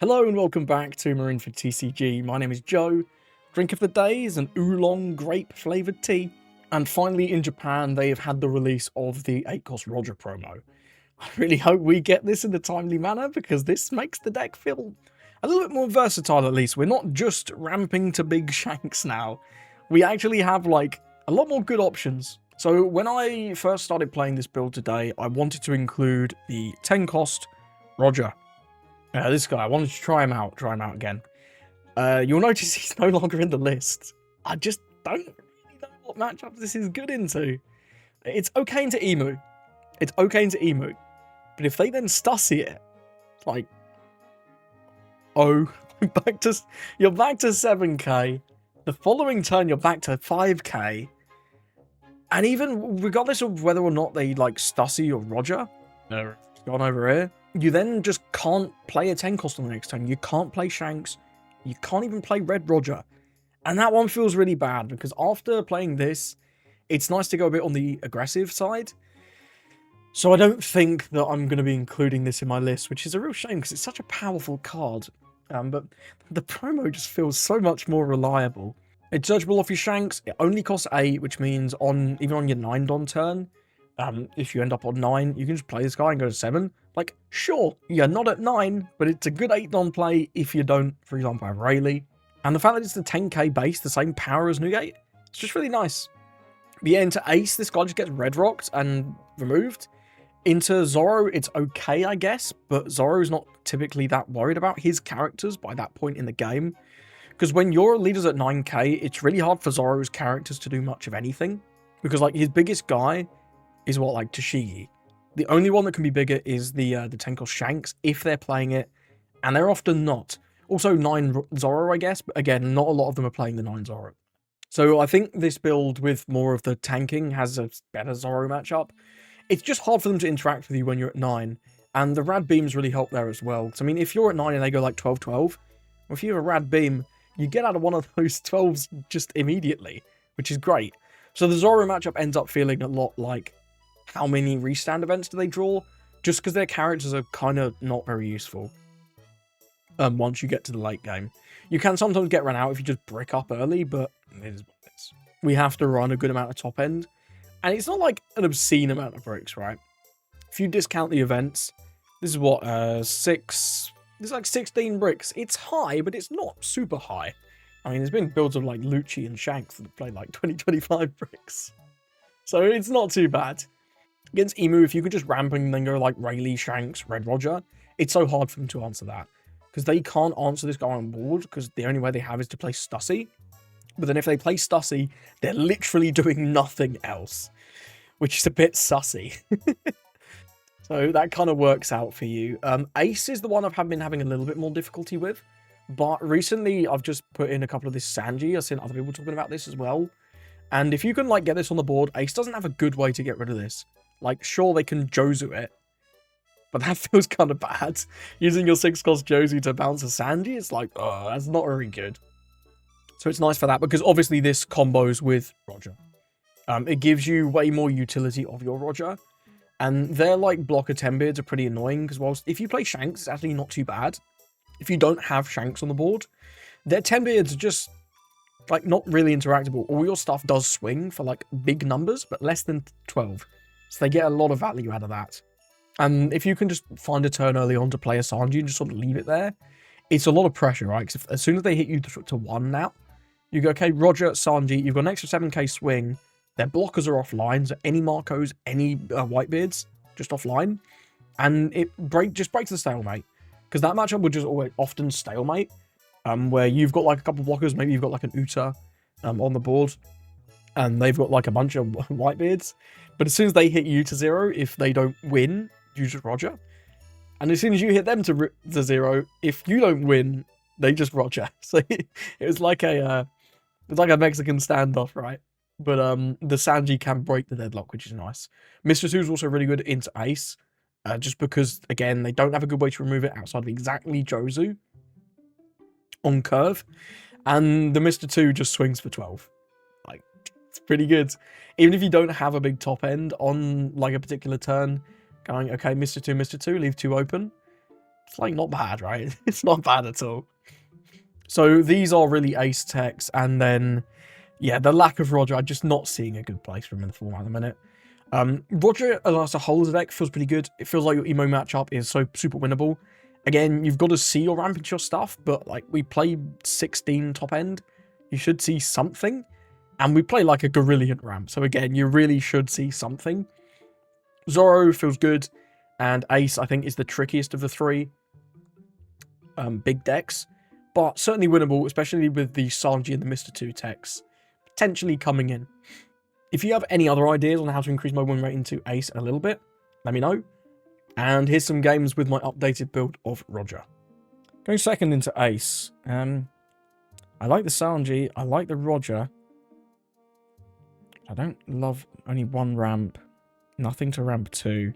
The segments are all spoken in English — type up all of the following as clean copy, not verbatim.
Hello and welcome back to Marine for TCG. My name is Joe. Drink of the day is an oolong grape flavoured tea. And finally in Japan they have had the release of the 8-cost Roger promo. I really hope we get this in a timely manner because this makes the deck feel a little bit more versatile at least. We're not just ramping to big shanks now. We actually have like a lot more good options. So when I first started playing this build today, I wanted to include the 10-cost Roger. This guy, I wanted to try him out again. You'll notice he's no longer in the list. I just don't really know what matchups this is good into. It's okay into Emu. It's okay into Emu. But if they then Stussy it, like, oh, you're back to 7k. The following turn, you're back to 5k. And even regardless of whether or not they like Stussy or Roger, it's gone over here. You then just can't play a 10 cost on the next turn. You can't play Shanks. You can't even play Red Roger. And that one feels really bad because after playing this, it's nice to go a bit on the aggressive side. So I don't think that I'm going to be including this in my list, which is a real shame because it's such a powerful card. But the promo just feels so much more reliable. It's searchable off your Shanks. It only costs 8, which means even on your 9 Don turn, if you end up on 9, you can just play this guy and go to 7. Like, sure, you're not at 9, but it's a good 8 Don play if you don't, for example, have Rayleigh. And the fact that it's the 10k base, the same power as Newgate, it's just really nice. But yeah, into Ace, this guy just gets red rocked and removed. Into Zoro, it's okay, I guess, but Zoro's not typically that worried about his characters by that point in the game. Because when your leader's at 9k, it's really hard for Zoro's characters to do much of anything. Because, like, his biggest guy is what, like, Tashigi. The only one that can be bigger is the 10-cost Shanks, if they're playing it, and they're often not. Also 9 Zoro, I guess, but again, not a lot of them are playing the 9 Zoro. So I think this build with more of the tanking has a better Zoro matchup. It's just hard for them to interact with you when you're at 9, and the Rad Beams really help there as well. So, I mean, if you're at 9 and they go like 12-12, well, if you have a Rad Beam, you get out of one of those 12s just immediately, which is great. So the Zoro matchup ends up feeling a lot like how many restand events do they draw, just because their characters are kind of not very useful once you get to the late game. You can sometimes get run out if you just brick up early, but it is what it is. We have to run a good amount of top end, and it's not like an obscene amount of bricks, right? If you discount the events, this is what, this is like 16 bricks. It's high, but it's not super high. I mean, there's been builds of like Lucci and Shanks that have played like 20-25 bricks. So it's not too bad. Against Emu, if you could just ramp and then go like Rayleigh, Shanks, Red Roger, it's so hard for them to answer that. Because they can't answer this guy on board, because the only way they have is to play Stussy. But then if they play Stussy, they're literally doing nothing else, which is a bit sussy. So that kind of works out for you. Ace is the one I've been having a little bit more difficulty with. But recently, I've just put in a couple of this Sanji. I've seen other people talking about this as well. And if you can like get this on the board, Ace doesn't have a good way to get rid of this. Like, sure, they can Jozu it, but that feels kind of bad. Using your 6-cost Jozu to bounce a Sanji, it's like, oh, that's not very good. So it's nice for that, because obviously this combos with Roger. It gives you way more utility of your Roger. And their, like, blocker 10 beards are pretty annoying, because whilst if you play Shanks, it's actually not too bad. If you don't have Shanks on the board, their 10 beards are just, like, not really interactable. All your stuff does swing for, like, big numbers, but less than 12. So they get a lot of value out of that. And if you can just find a turn early on to play a Sanji and just sort of leave it there, it's a lot of pressure, right? Because as soon as they hit you to 1 now, you go, okay, Roger, Sanji, you've got an extra 7k swing. Their blockers are offline, so any Marcos, any Whitebeards, just offline. And it just breaks the stalemate. Because that matchup would just always often stalemate, where you've got like a couple of blockers, maybe you've got like an Uta on the board, and they've got like a bunch of Whitebeards. But as soon as they hit you to 0, if they don't win, you just Roger. And as soon as you hit them to 0, if you don't win, they just Roger. So it was like a Mexican standoff, right? But the Sanji can break the deadlock, which is nice. Mr. 2 is also really good into Ace, just because, again, they don't have a good way to remove it outside of exactly Jozu on curve. And the Mr. 2 just swings for 12. Like, it's pretty good. Even if you don't have a big top end on, like, a particular turn, going, okay, Mr. 2, leave 2 open. It's like not bad, right? It's not bad at all. So these are really ace techs, and then, yeah, the lack of Roger, I'm just not seeing a good place for him in the format at the minute. Roger as a whole as a deck feels pretty good. It feels like your emo matchup is so super winnable. Again, you've got to see your ramp into your stuff, but like we play 16 top end, you should see something. And we play like a Gorillion ramp, so again, you really should see something. Zoro feels good, and Ace, I think, is the trickiest of the three big decks, but certainly winnable, especially with the Sanji and the Mr. 2 techs potentially coming in. If you have any other ideas on how to increase my win rate into Ace a little bit, let me know. And here's some games with my updated build of Roger. Going second into Ace. I like the Sanji, I like the Roger. I don't love only one ramp. Nothing to ramp 2.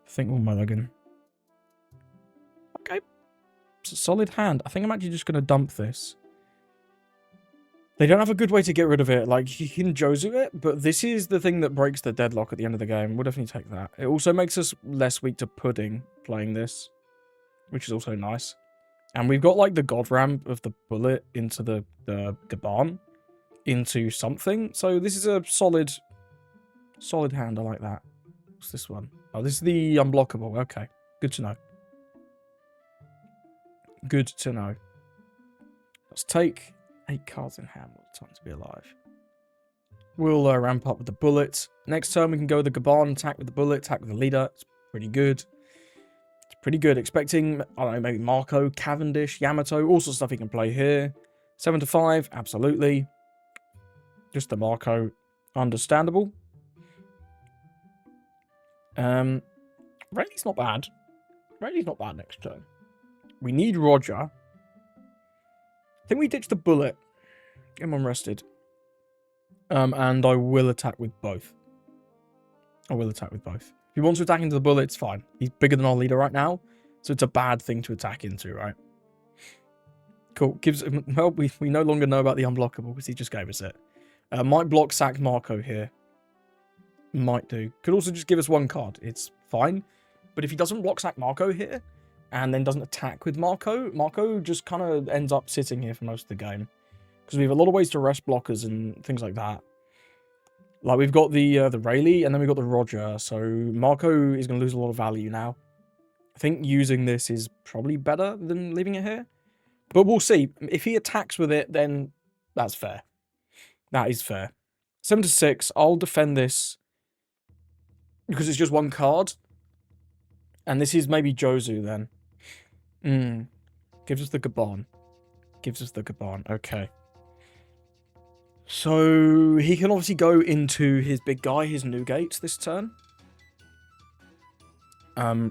I think we'll mulligan. Okay. It's a solid hand. I think I'm actually just going to dump this. They don't have a good way to get rid of it. Like, you can Jozu it, but this is the thing that breaks the deadlock at the end of the game. We'll definitely take that. It also makes us less weak to Pudding playing this, which is also nice. And we've got, like, the God ramp of the bullet into the Gaban into something. So this is a solid hand. I like that. What's this one? Oh, this is the unblockable. Okay. Good to know. Good to know. Let's take 8 cards in hand. What time to be alive? We'll ramp up with the bullet. Next turn, we can go with the Gaban, attack with the bullet, attack with the leader. It's pretty good. It's pretty good. Expecting, I don't know, maybe Marco, Cavendish, Yamato, all sorts of stuff he can play here. 7 to 5, absolutely. Just the Marco, understandable. Rayleigh's not bad. Rayleigh's not bad next turn. We need Roger. I think we ditch the bullet. Get him unrested. And I will attack with both. If he wants to attack into the bullet, it's fine. He's bigger than our leader right now, so it's a bad thing to attack into, right? Cool. Gives him, well, we no longer know about the unblockable because he just gave us it. Might block sack Marco here. Might do. Could also just give us one card. It's fine. But if he doesn't block sack Marco here, and then doesn't attack with Marco, Marco just kind of ends up sitting here for most of the game. Because we have a lot of ways to rest blockers and things like that. Like, we've got the Rayleigh, and then we've got the Roger, so Marco is going to lose a lot of value now. I think using this is probably better than leaving it here. But we'll see. If he attacks with it, then that's fair. That is fair. 7 to 6, I'll defend this. Because it's just one card. And this is maybe Jozu then. Gives us the Gaban. Okay. So he can obviously go into his big guy, his new gates this turn.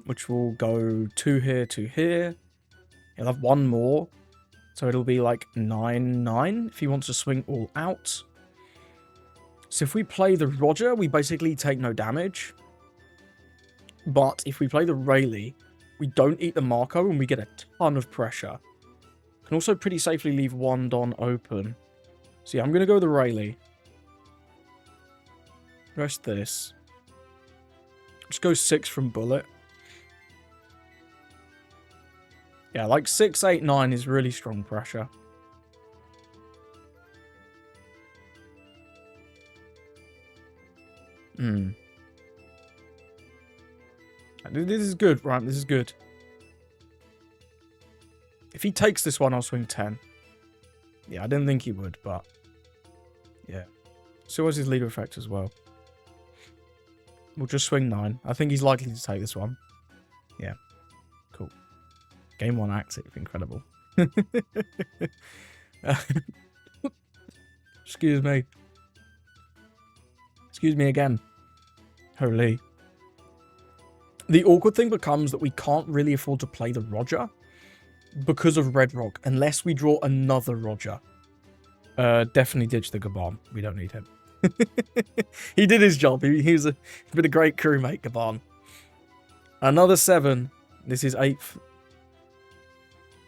Which will go 2 here, 2 here. He'll have 1 more. So it'll be like 9-9 if he wants to swing all out. So if we play the Roger, we basically take no damage. But if we play the Rayleigh, we don't eat the Marco and we get a ton of pressure. Can also pretty safely leave 1 Don open. So yeah, I'm going to go with the Rayleigh. Rest this. Just go 6 from bullet. Yeah, like 6, 8, 9 is really strong pressure. This is good, right? This is good. If he takes this one, I'll swing 10. Yeah, I didn't think he would, but... yeah. So was his leader effect as well. We'll just swing 9. I think he's likely to take this one. Yeah. Cool. Game 1 active. Incredible. Excuse me. Excuse me again. Holy. The awkward thing becomes that we can't really afford to play the Roger because of Red Rock, unless we draw another Roger. Definitely ditch the Gaban. We don't need him. He did his job. He was a been a great crewmate, Gaban. Another 7. This is 8th.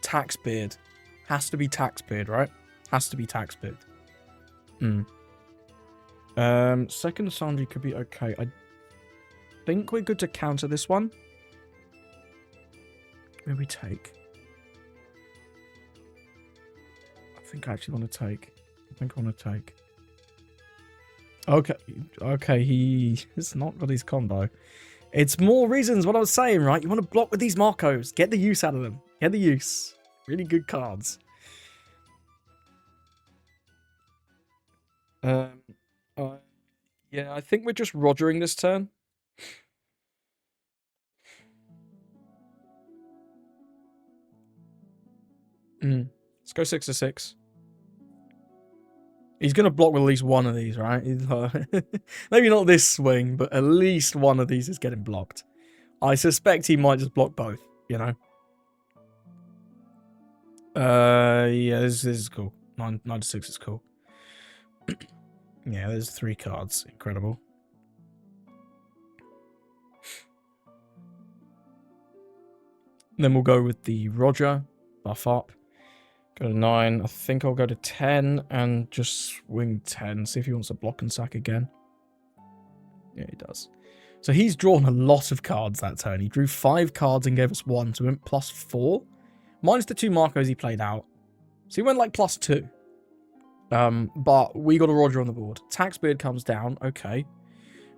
Taxbeard. Has to be Taxbeard, right? Has to be Taxbeard. Second Sanji could be okay. I think we're good to counter this one. Maybe take. I think I actually want to take. Okay. Okay, he's not got his combo. It's more reasons what I was saying, right? You want to block with these Marcos. Get the use out of them. Get the use. Really good cards. Yeah, I think we're just Rogering this turn. Let's go 6 to 6. He's going to block with at least one of these, right? Maybe not this swing, but at least one of these is getting blocked. I suspect he might just block both, you know? Yeah, this is cool. 9 to 6 is cool. Yeah, there's 3 cards. Incredible. Then we'll go with the Roger. Buff up. Go to 9. I think I'll go to 10 and just swing 10. See if he wants to block and sack again. Yeah, he does. So he's drawn a lot of cards that turn. He drew 5 cards and gave us 1. So we went +4. Minus the 2 Marcos he played out. So he went like +2. But we got a Roger on the board. Taxbeard comes down. Okay.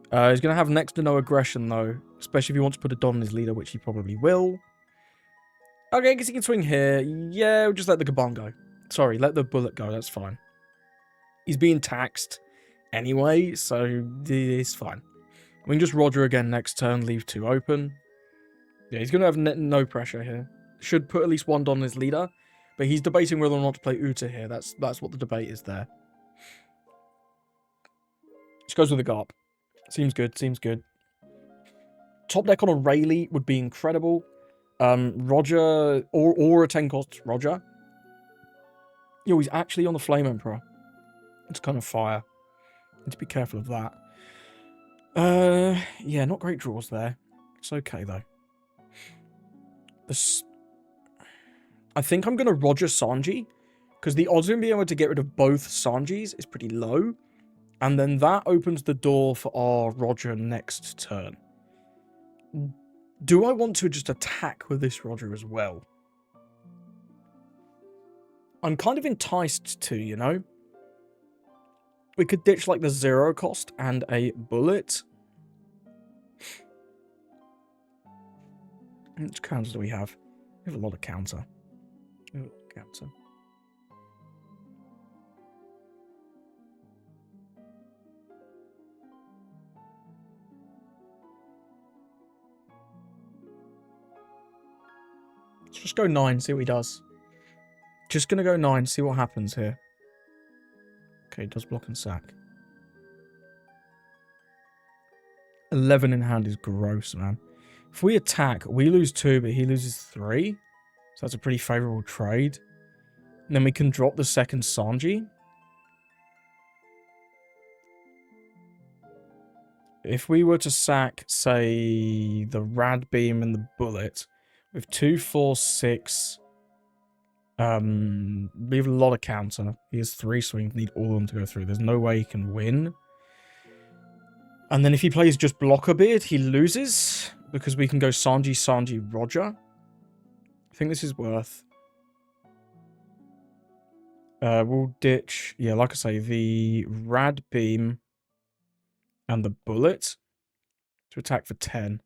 He's going to have next to no aggression, though. Especially if he wants to put a Don in his leader, which he probably will. Okay, I guess he can swing here. Yeah, we'll just let the Gaban go. Sorry, let the bullet go. That's fine. He's being taxed anyway, so it's fine. We can just Roger again next turn, leave 2 open. Yeah, he's going to have no pressure here. Should put at least 1 Don in his leader, but he's debating whether or not to play Uta here. That's what the debate is there. Just goes with the Garp. Seems good, seems good. Top deck on a Rayleigh would be incredible. Roger, or a 10 cost Roger. Yo, he's actually on the Flame Emperor. It's kind of fire. Need to be careful of that. Yeah, not great draws there. It's okay, though. I think I'm going to Roger Sanji, because the odds of him being able to get rid of both Sanjis is pretty low. And then that opens the door for our Roger next turn. Do I want to just attack with this Roger as well? I'm kind of enticed to, you know? We could ditch like the 0 cost and a bullet. How much counters do we have? We have a lot of counter. Let's just go 9, see what he does. Just gonna go 9, see what happens here. Okay, does block and sack. 11 in hand is gross, man. If we attack, we lose 2, but he loses 3. So that's a pretty favourable trade. And then we can drop the second Sanji. If we were to sack, say, the Rad Beam and the Bullet, with 2, 4, 6, we have a lot of counter. He has 3 swings, need all of them to go through. There's no way he can win. And then if he plays just Blocker Beard, he loses, because we can go Sanji, Sanji, Roger. I think this is worth. We'll ditch, yeah, like I say, the Rad Beam and the Bullet to attack for 10.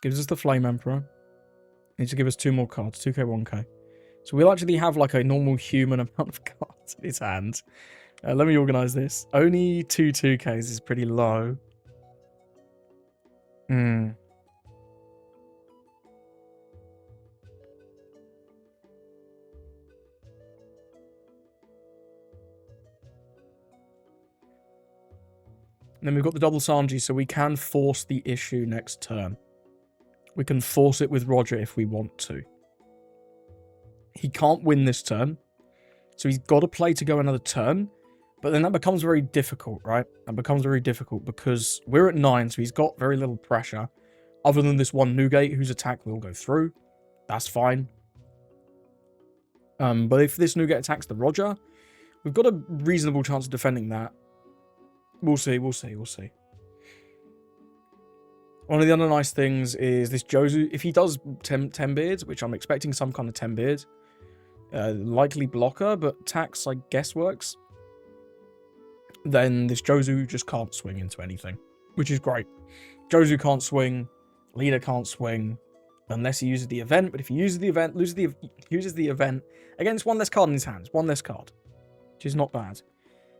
Gives us the Flame Emperor. Needs to give us 2 more cards, 2k, 1k. So we'll actually have like a normal human amount of cards in his hand. Let me organize this. Only 2 2ks is pretty low. And then we've got the double Sanji, so we can force the issue next turn. We can force it with Roger if we want to. He can't win this turn, so he's got to play to go another turn. But then that becomes very difficult, right? That becomes very difficult because we're at 9, so he's got very little pressure. Other than this one Newgate, whose attack will go through. That's fine. But if this Newgate attacks the Roger, we've got a reasonable chance of defending that. We'll see, we'll see, we'll see. One of the other nice things is this Jozu, if he does 10 beard, which I'm expecting some kind of 10 beard, likely blocker, but tax, I guess, works, then this Jozu just can't swing into anything, which is great. Jozu can't swing, leader can't swing, unless he uses the event, but if he uses the event, uses the event, against one less card in his hands, one less card, which is not bad.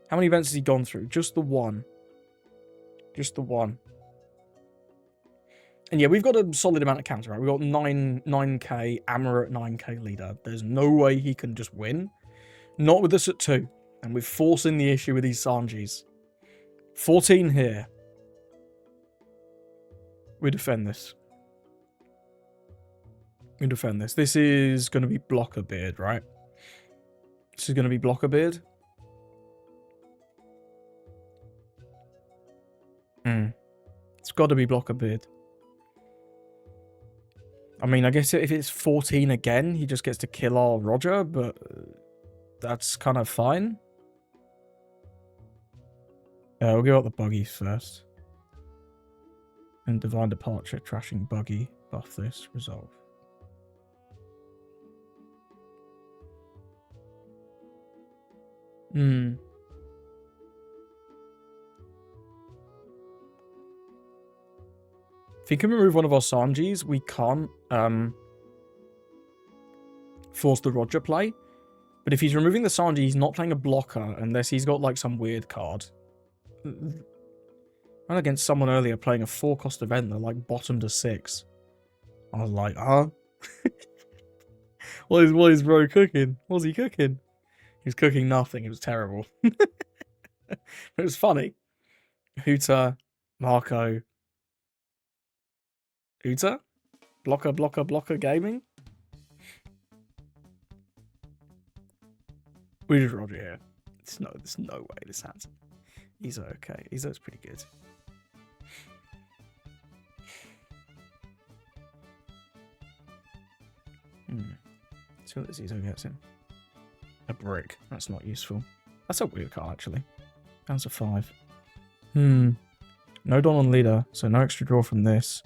How many events has he gone through? Just the one. Just the one. And yeah, we've got a solid amount of counter, right? We've got 9k, Amber at 9k leader. There's no way he can just win. Not with us at 2. And we're forcing the issue with these Sanjis. 14 here. We defend this. We defend this. This is going to be blocker beard, right? This is going to be blocker beard. It's got to be blocker beard. I mean, I guess if it's 14 again, he just gets to kill our Roger, but that's kind of fine. We'll go out the buggies first. And Divine Departure, trashing buggy, buff this, resolve. If he can remove one of our Sanjis, we can't force the Roger play. But if he's removing the Sanji, he's not playing a blocker unless he's got like some weird card. And against someone earlier playing a 4-cost event that like bottom to 6. I was like, huh? What is bro cooking? What was he cooking? He was cooking nothing. It was terrible. It was funny. Hooter, Marco. Hooter? Blocker gaming? We just Roger here. There's no way this happens. Izo, okay. Izo's pretty good. See what this Izo gets him. A brick. That's not useful. That's a weird card, actually. That's a 5. No Don on leader, so no extra draw from this.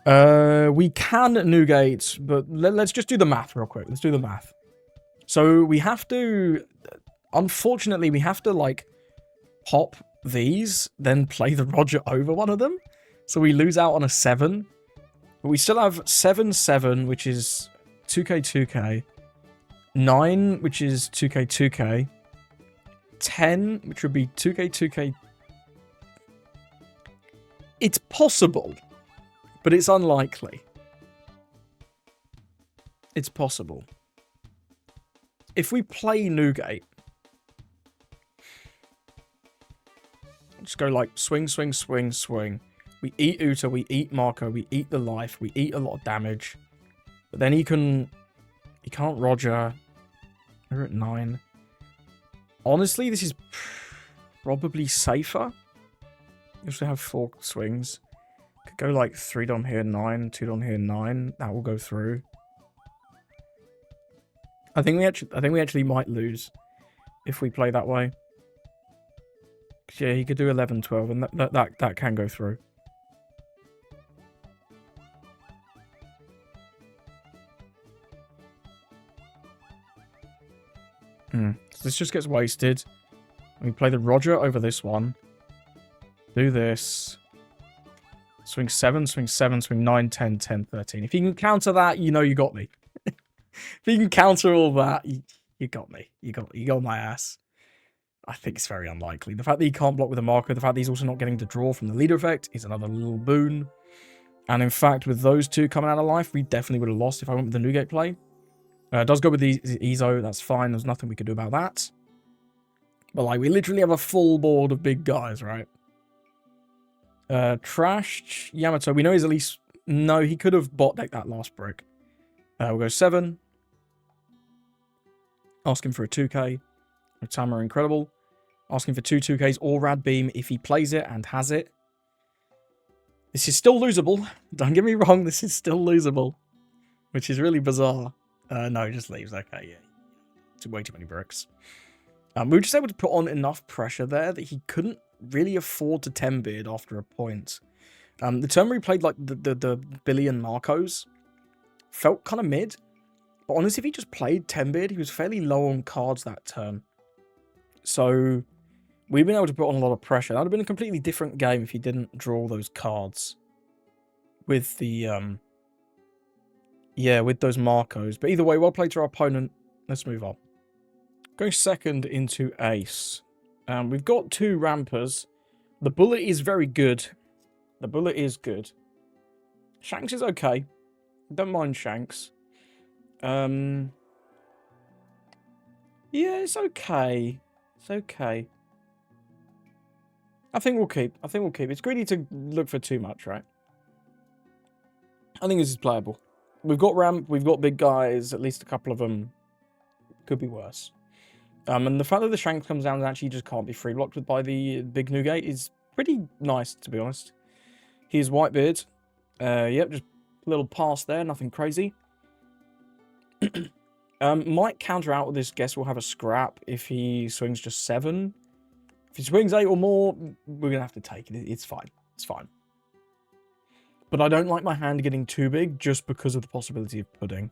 We can Newgate, but let's just do the math real quick. Let's do the math. So we have to... Unfortunately, we have to, like, pop these, then play the Roger over one of them. So we lose out on a 7. But we still have 7, which is 2k, 2k. 9, which is 2k, 2k. 10, which would be 2k, 2k. It's possible, but it's unlikely. It's possible. If we play Newgate, just go like swing, swing, swing, swing. We eat Uta, we eat Marco, we eat the life, we eat a lot of damage. But then he can't Roger. We're at 9. Honestly, this is probably safer. You also have 4 swings. Could go like 3 Don here, 9, 2 Don here, 9. That will go through. I think we actually might lose if we play that way. Yeah, he could do 11, 12, and that can go through. So this just gets wasted. We play the Roger over this one. Do this. Swing 7, swing 7, swing 9, 10, 10, 13. If you can counter that, you know you got me. If you can counter all that, you got me. You got my ass. I think it's very unlikely. The fact that he can't block with a marker, the fact that he's also not getting to draw from the leader effect is another little boon. And in fact, with those two coming out of life, we definitely would have lost if I went with the Newgate play. It does go with the Ezo, that's fine. There's nothing we could do about that. But like, we literally have a full board of big guys, right? Trashed Yamato. We know he's at least... No, he could have bot decked that last brick. We'll go 7. Asking for a 2k. Otama Incredible. Asking for 2 2ks or Rad Beam if he plays it and has it. This is still losable. Don't get me wrong, this is still losable. Which is really bizarre. No, he just leaves. Okay, yeah. It's way too many bricks. We were just able to put on enough pressure there that he couldn't really afford to 10 beard after a point. The turn where he played like the Billy and Marcos felt kind of mid. But honestly, if he just played 10-bid, he was fairly low on cards that turn. So we've been able to put on a lot of pressure. That would have been a completely different game if he didn't draw those cards with the yeah, with those Marcos. But either way, well played to our opponent. Let's move on. Going second into ace. We've got 2 rampers. The bullet is very good. The bullet is good. Shanks is okay. Don't mind Shanks. Yeah, it's okay. It's okay. I think we'll keep. It's greedy to look for too much, right? I think this is playable. We've got ramp, we've got big guys, at least a couple of them could be worse. And the fact that the Shanks comes down and actually just can't be free blocked with by the big Nugate is pretty nice, to be honest. Here's Whitebeard. Yep, just a little pass there, nothing crazy. Might counter out with this, guess we'll have a scrap if he swings just 7. If he swings 8 or more, we're going to have to take it. It's fine. It's fine. But I don't like my hand getting too big just because of the possibility of pudding.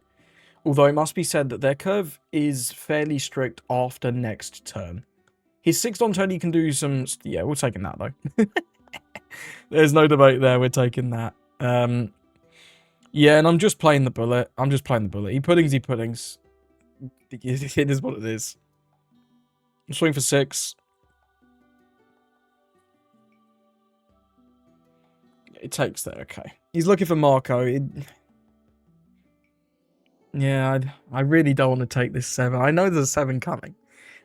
Although it must be said that their curve is fairly strict after next turn. His 6th on turn, he can do some... Yeah, we're taking that, though. There's no debate there. We're taking that. Yeah, and I'm just playing the bullet. He puddings, he puddings. It is what it is. Swing for 6. It takes there, okay. He's looking for Marco. Yeah, I really don't want to take this 7. I know there's a 7 coming.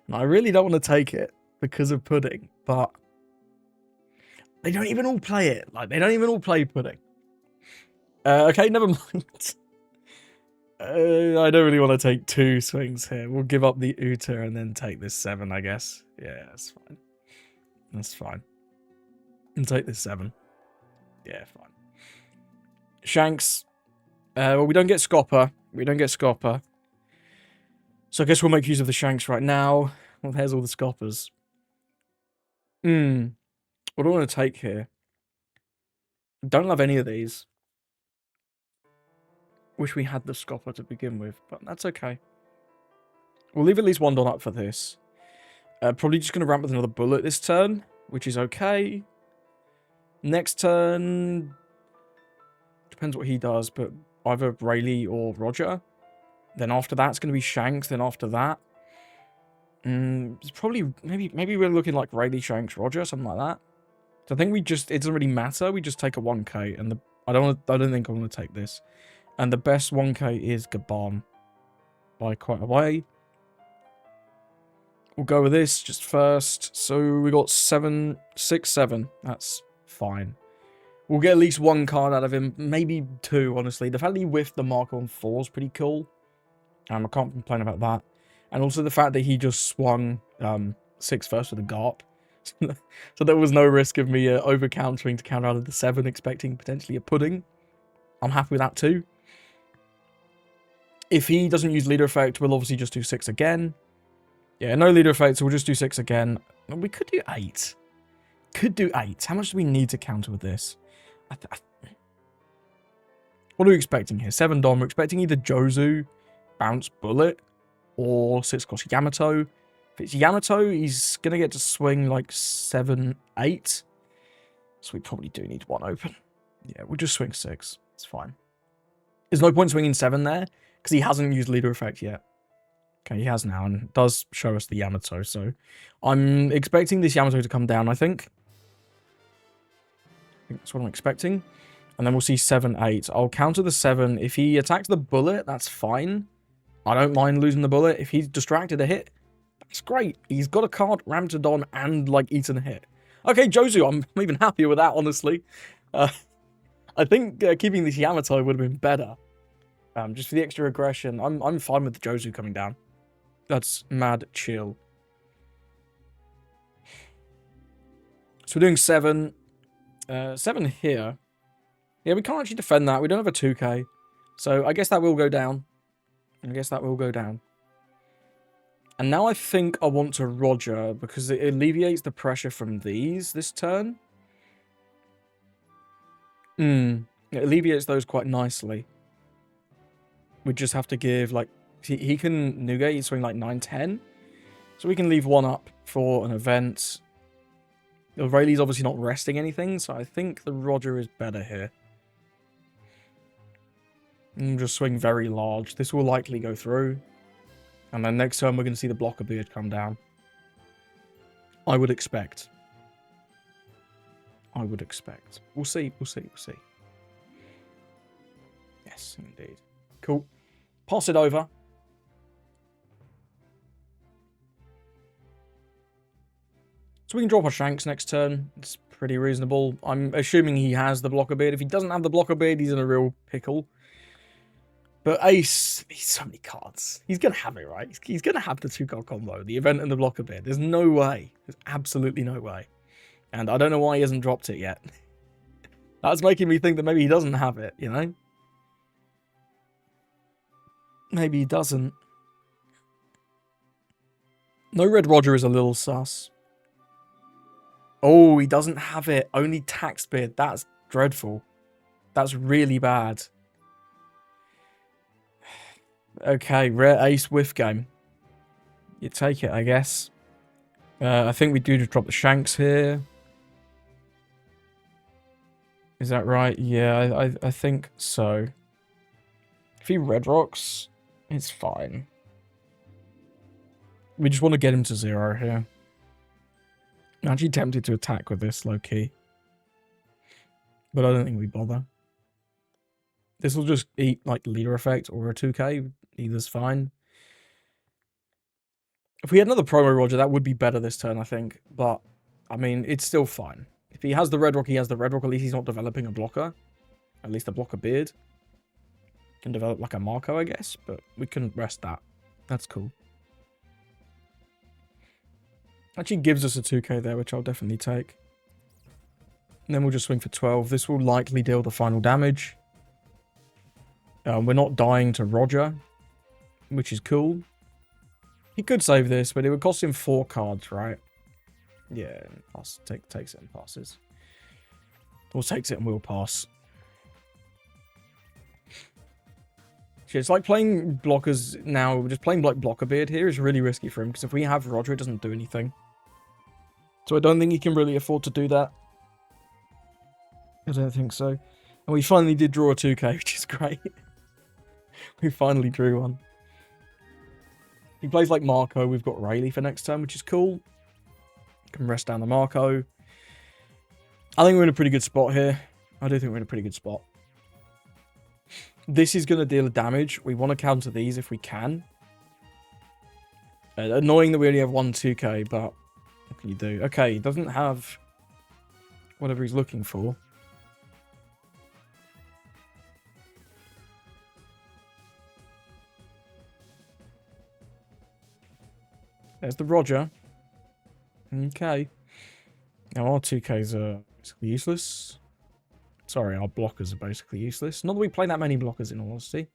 And I really don't want to take it because of pudding. But they don't even all play it. Like, they don't even all play pudding. Okay, never mind. I don't really want to take 2 swings here. We'll give up the Uta and then take this 7, I guess. Yeah, that's fine. That's fine. And take this 7. Yeah, fine. Shanks. Well, we don't get Scopper. So I guess we'll make use of the Shanks right now. Well, there's all the Scoppers. What do I want to take here? Don't love any of these. Wish we had the Scopper to begin with, but that's okay. We'll leave at least 1 dot up for this. Probably just going to ramp with another bullet this turn, which is okay. Next turn... Depends what he does, but either Rayleigh or Roger. Then after that, it's going to be Shanks. Then after that... it's probably... Maybe we're looking like Rayleigh, Shanks, Roger, something like that. So I think we just... It doesn't really matter. We just take a 1k. And I don't think I want to take this. And the best 1k is Gabon. By quite a way. We'll go with this just first. So we got 7, 6, 7. That's fine. We'll get at least 1 card out of him. Maybe 2, honestly. The fact that he whiffed the Marco on 4 is pretty cool. I can't complain about that. And also the fact that he just swung 6 first with a Garp. So there was no risk of me over-countering to counter out of the 7, expecting potentially a pudding. I'm happy with that too. If he doesn't use leader effect, we'll obviously just do 6 again. Yeah, no leader effect, so we'll just do 6 again. We could do 8. Could do 8. How much do we need to counter with this? What are we expecting here? 7 Dom. We're expecting either Jozu, Bounce Bullet, or 6 cost Yamato. If it's Yamato, he's going to get to swing like 7, 8. So we probably do need 1 open. Yeah, we'll just swing 6. It's fine. There's no point swinging 7 there, because he hasn't used leader effect yet. Okay, he has now, and it does show us the Yamato, so I'm expecting this Yamato to come down, I think. I think that's what I'm expecting. And then we'll see 7, 8. I'll counter the 7. If he attacks the bullet, that's fine. I don't mind losing the bullet. If he's distracted a hit, that's great. He's got a card, rammed to Don, and, like, eaten a hit. Okay, Jozu, I'm even happier with that, honestly. I think keeping this Yamato would have been better. Just for the extra aggression. I'm fine with Jozu coming down. That's mad chill. So we're doing 7. 7 here. Yeah, we can't actually defend that. We don't have a 2k. So I guess that will go down. And now I think I want to Roger, because it alleviates the pressure from these this turn. It alleviates those quite nicely. We just have to give, like... He can Nougat, he's swing like 9-10. So we can leave one up for an event. The Rayleigh's obviously not resting anything, so I think the Roger is better here. And just swing very large. This will likely go through. And then next turn we're going to see the blocker beard come down. I would expect. We'll see. Yes, indeed. Cool. Pass it over. So we can drop our Shanks next turn. It's pretty reasonable. I'm assuming he has the blocker beard. If he doesn't have the blocker beard, he's in a real pickle. But Ace, he's so many cards. He's going to have it, right? He's going to have the 2-card combo, the event and the blocker beard. There's no way. There's absolutely no way. And I don't know why he hasn't dropped it yet. That's making me think that maybe he doesn't have it, you know? Maybe he doesn't. No Red Roger is a little sus. Oh, he doesn't have it. Only Tax Beard. That's dreadful. That's really bad. Okay, rare ace whiff game. You take it, I guess. I think we do just drop the Shanks here. Is that right? Yeah, I think so. If he red rocks, it's fine. We just want to get him to 0 here. I'm actually tempted to attack with this low-key. But I don't think we bother. This will just eat, like, leader effect or a 2k. Either's fine. If we had another promo Roger, that would be better this turn, I think. But, I mean, it's still fine. If he has the red rock, he has the red rock. At least he's not developing a blocker. At least a blocker beard. Can develop like a Marco, I guess. But we can rest that. That's cool. Actually gives us a 2k there, which I'll definitely take. And then we'll just swing for 12. This will likely deal the final damage. We're not dying to Roger, which is cool. He could save this, but it would cost him 4 cards, right? Yeah, takes it and passes. Or takes it and we'll pass. It's like playing blockers now. Just playing like blocker beard here is really risky for him, because if we have Roger, it doesn't do anything. So I don't think he can really afford to do that. I don't think so. And we finally did draw a 2k, which is great. We finally drew one. He plays like Marco. We've got Rayleigh for next turn, which is cool. Can rest down the Marco. I think we're in a pretty good spot here. I do think we're in a pretty good spot. This is going to deal damage. We want to counter these if we can. Annoying that we only have one 2k, but what can you do? Okay, he doesn't have whatever he's looking for. There's the Roger. Okay. Now our 2Ks are basically useless. Sorry, our blockers are basically useless. Not that we play that many blockers, in all honesty.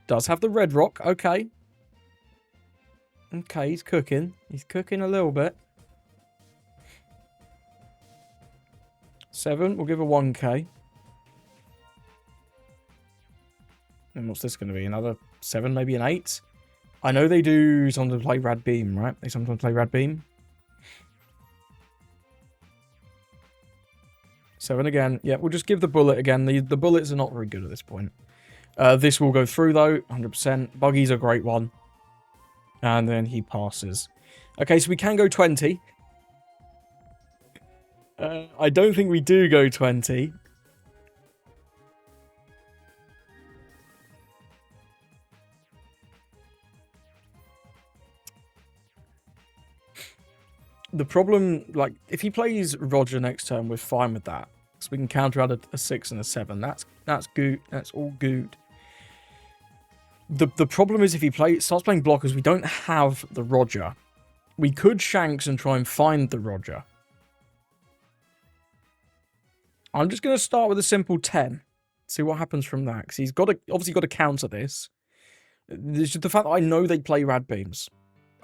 Does have the red rock. Okay. Okay, he's cooking. He's cooking a little bit. 7. We'll give a 1k. And what's this going to be? Another 7, maybe an 8? I know they do sometimes play Rad Beam, right? They sometimes play Rad Beam. 7 again. Yeah, we'll just give the bullet again. The bullets are not very good at this point. This will go through, though, 100%. Buggy's a great one. And then he passes. Okay, so we can go 20. I don't think we do go 20. The problem, like, if he plays Roger next turn, we're fine with that. So we can counter out a 6 and a 7. That's good. That's all good. The problem is if he starts playing blockers, we don't have the Roger. We could Shanks and try and find the Roger. I'm just going to start with a simple 10. See what happens from that. Because he's obviously got to counter this. It's just the fact that I know they play Rad Beams.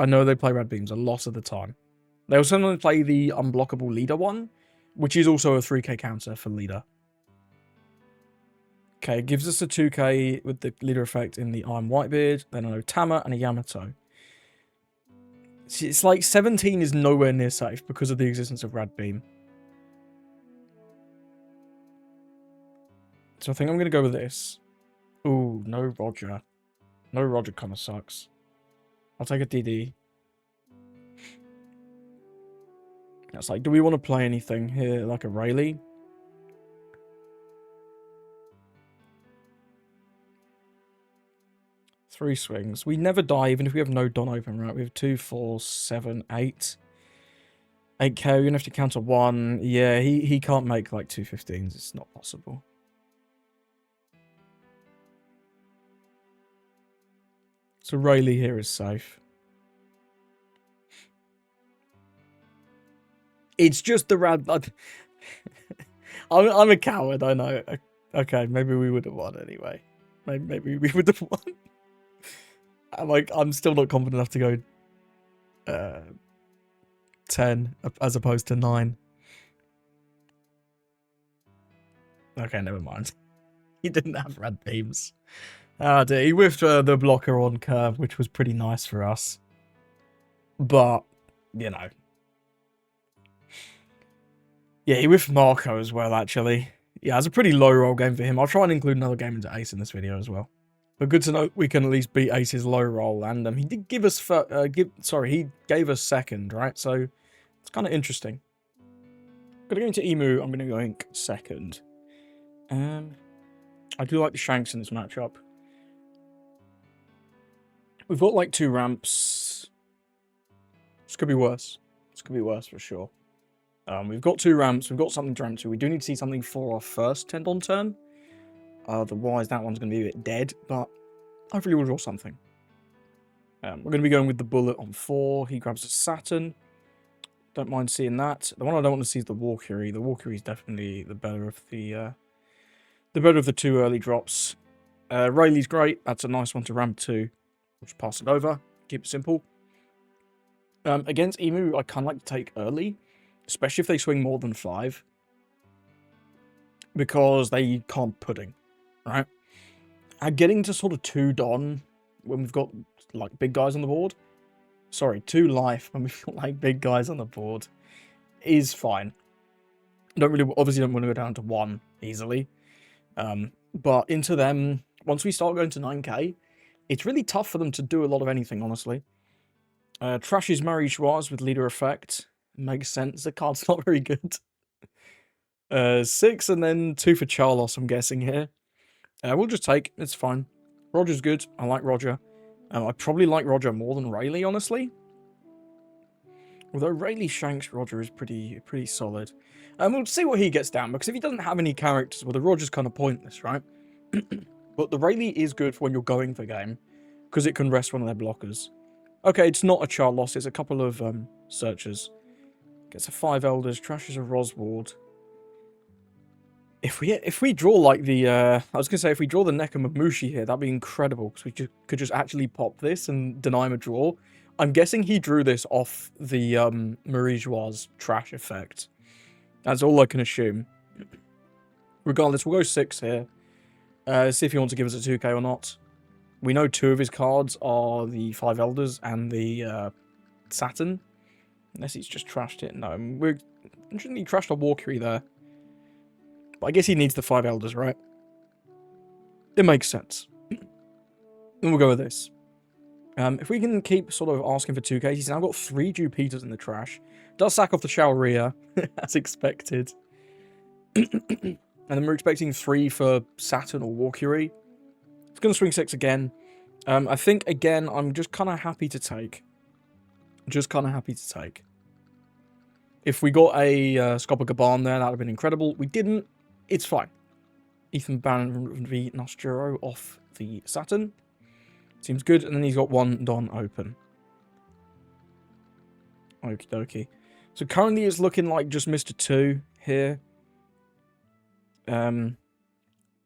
I know they play Rad Beams a lot of the time. They also want to play the unblockable leader one, which is also a 3k counter for leader. Okay, gives us a 2k with the leader effect in the Iron Whitebeard, then an Otama and a Yamato. It's like 17 is nowhere near safe because of the existence of Rad Beam. So I think I'm going to go with this. Ooh, no Roger. No Roger kind of sucks. I'll take a DD. It's like, do we want to play anything here like a Rayleigh? Three swings. We never die even if we have no Don open, right? We have 2, 4, 7, 8. 8k, we're going to have to counter 1. Yeah, he can't make like 2 15s. It's not possible. So Rayleigh here is safe. It's just the Rad... I'm a coward, I know. Okay, maybe we would have won anyway. Maybe we would have won. I'm still not confident enough to go 10 as opposed to 9. Okay, never mind. He didn't have Rad Beams. Ah, dear. He whiffed the blocker on curve, which was pretty nice for us. But, you know. Yeah, he whiffed Marco as well, actually. Yeah, it's a pretty low roll game for him. I'll try and include another game into Ace in this video as well. But good to know we can at least beat Ace's low roll. And he did give us... he gave us second, right? So, it's kind of interesting. I'm going to go into Emu. I'm going to go Ink second. I do like the Shanks in this matchup. We've got like 2 ramps. This could be worse. This could be worse for sure. We've got 2 ramps. We've got something to ramp to. We do need to see something for our first 10-on turn. Otherwise, that one's going to be a bit dead. But hopefully we'll draw something. We're going to be going with the Bullet on 4. He grabs a Saturn. Don't mind seeing that. The one I don't want to see is the Valkyrie. The Valkyrie is definitely the better of the 2 early drops. Rayleigh's great. That's a nice one to ramp to. We'll just pass it over. Keep it simple. Against Emu, I kind of like to take early. Especially if they swing more than 5. Because they can't pudding. Right? Getting to sort of 2 Don when we've got like big guys on the board. Sorry, 2 life when we've got like big guys on the board is fine. Obviously don't want to go down to 1 easily. But into them, once we start going to 9k, it's really tough for them to do a lot of anything, honestly. Trash's Marie-Choise with leader effect. Makes sense. The card's not very good. 6 and then 2 for Charlos, I'm guessing here. We'll just take. It's fine. Roger's good. I like Roger. I probably like Roger more than Rayleigh, honestly. Although Rayleigh Shanks Roger is pretty solid. We'll see what he gets down, because if he doesn't have any characters, well, the Roger's kind of pointless, right? But the Rayleigh is good for when you're going for game, because it can rest one of their blockers. Okay, it's not a Charlos, it's a couple of searchers. Gets a 5 Elders, trashes a Rosward. If we draw like the, I was going to say, if we draw the Nekamamushi here, that'd be incredible, because we could just actually pop this and deny him a draw. I'm guessing he drew this off the Marie-Choise trash effect. That's all I can assume. Regardless, we'll go 6 here. See if he wants to give us a 2k or not. We know 2 of his cards are the 5 Elders and the Saturn. Unless he's just trashed it. No, he trashed a Valkyrie there. But I guess he needs the 5 Elders, right? It makes sense. Then we'll go with this. If we can keep sort of asking for 2k, he's now got 3 Jupiters in the trash. Does sack off the Shaoria, as expected. And then we're expecting 3 for Saturn or Valkyrie. It's going to swing 6 again. I think, again, I'm just kind of happy to take. If we got a Scopper Gaban there, that would have been incredible. We didn't. It's fine. Ethan Bannon v Nostro off the Saturn. Seems good. And then he's got 1 Don open. Okie dokie. So currently it's looking like just Mr. 2 here. Oh,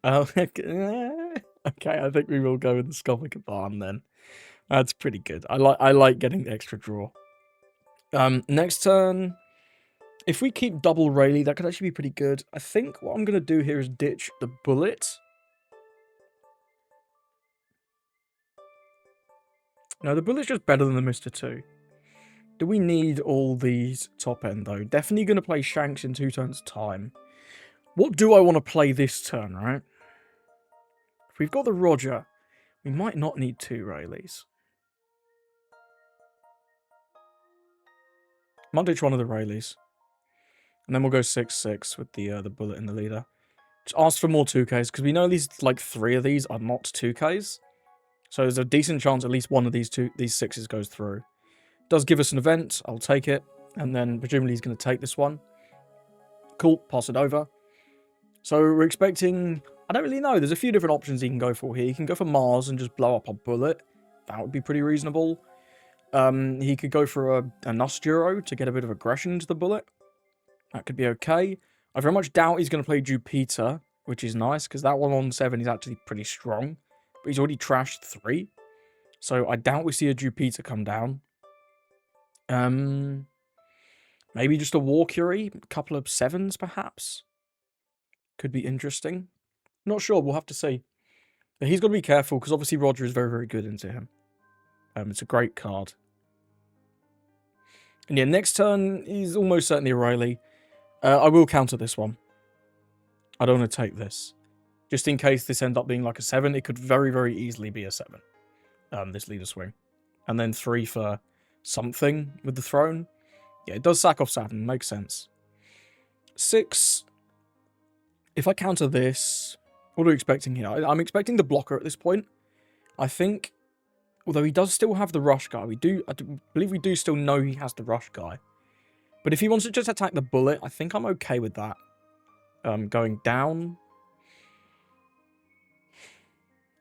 okay, I think we will go with the Scopper Gaban then. That's pretty good. I like getting the extra draw. Next turn, if we keep double Rayleigh, that could actually be pretty good. I think what I'm going to do here is ditch the bullet. No, the bullet's just better than the Mr. 2. Do we need all these top end, though? Definitely going to play Shanks in 2 turns' time. What do I want to play this turn, right? If we've got the Roger, we might not need 2 Rayleighs. Might ditch one of the Rayleighs. And then we'll go 6-6 with the bullet in the leader. Just ask for more 2Ks, because we know at least, like, 3 of these are not 2Ks. So there's a decent chance at least one of these 6s goes through. Does give us an event, I'll take it. And then presumably he's going to take this one. Cool, pass it over. So we're expecting... I don't really know, there's a few different options he can go for here. He can go for Mars and just blow up a bullet. That would be pretty reasonable. He could go for a Nosturo to get a bit of aggression into the bullet. That could be okay. I very much doubt he's going to play Jupiter, which is nice, because that one on 7 is actually pretty strong. But he's already trashed 3. So I doubt we see a Jupiter come down. Maybe just a War Curie, a couple of 7s perhaps. Could be interesting. Not sure, we'll have to see. But he's got to be careful, because obviously Roger is very, very good into him. It's a great card. And yeah, next turn is almost certainly a Rayleigh. I will counter this one. I don't want to take this. Just in case this ends up being like a 7, it could very, very easily be a 7. This leader swing. And then 3 for something with the throne. Yeah, it does sack off Saturn. Makes sense. 6. If I counter this, what are we expecting here? I'm expecting the blocker at this point. I think, although he does still have the rush guy, I believe we do still know he has the rush guy. But if he wants to just attack the bullet, I think I'm okay with that. Going down.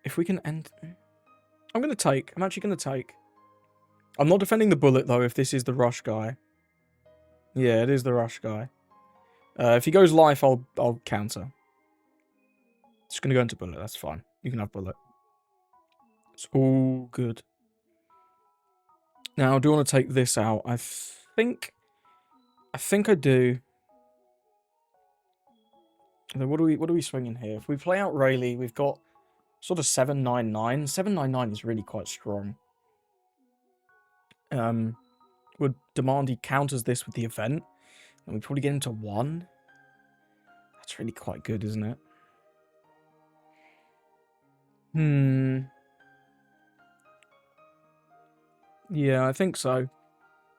If we can end... I'm going to take. I'm actually going to take. I'm not defending the bullet, though, if this is the rush guy. Yeah, it is the rush guy. If he goes life, I'll counter. Just going to go into bullet. That's fine. You can have bullet. It's all good. Now, do I want to take this out? I think I do. What are we swinging here? If we play out Rayleigh, we've got sort of 799. 799 is really quite strong. Would demand he counters this with the event. And we probably get into 1. That's really quite good, isn't it? Yeah, I think so.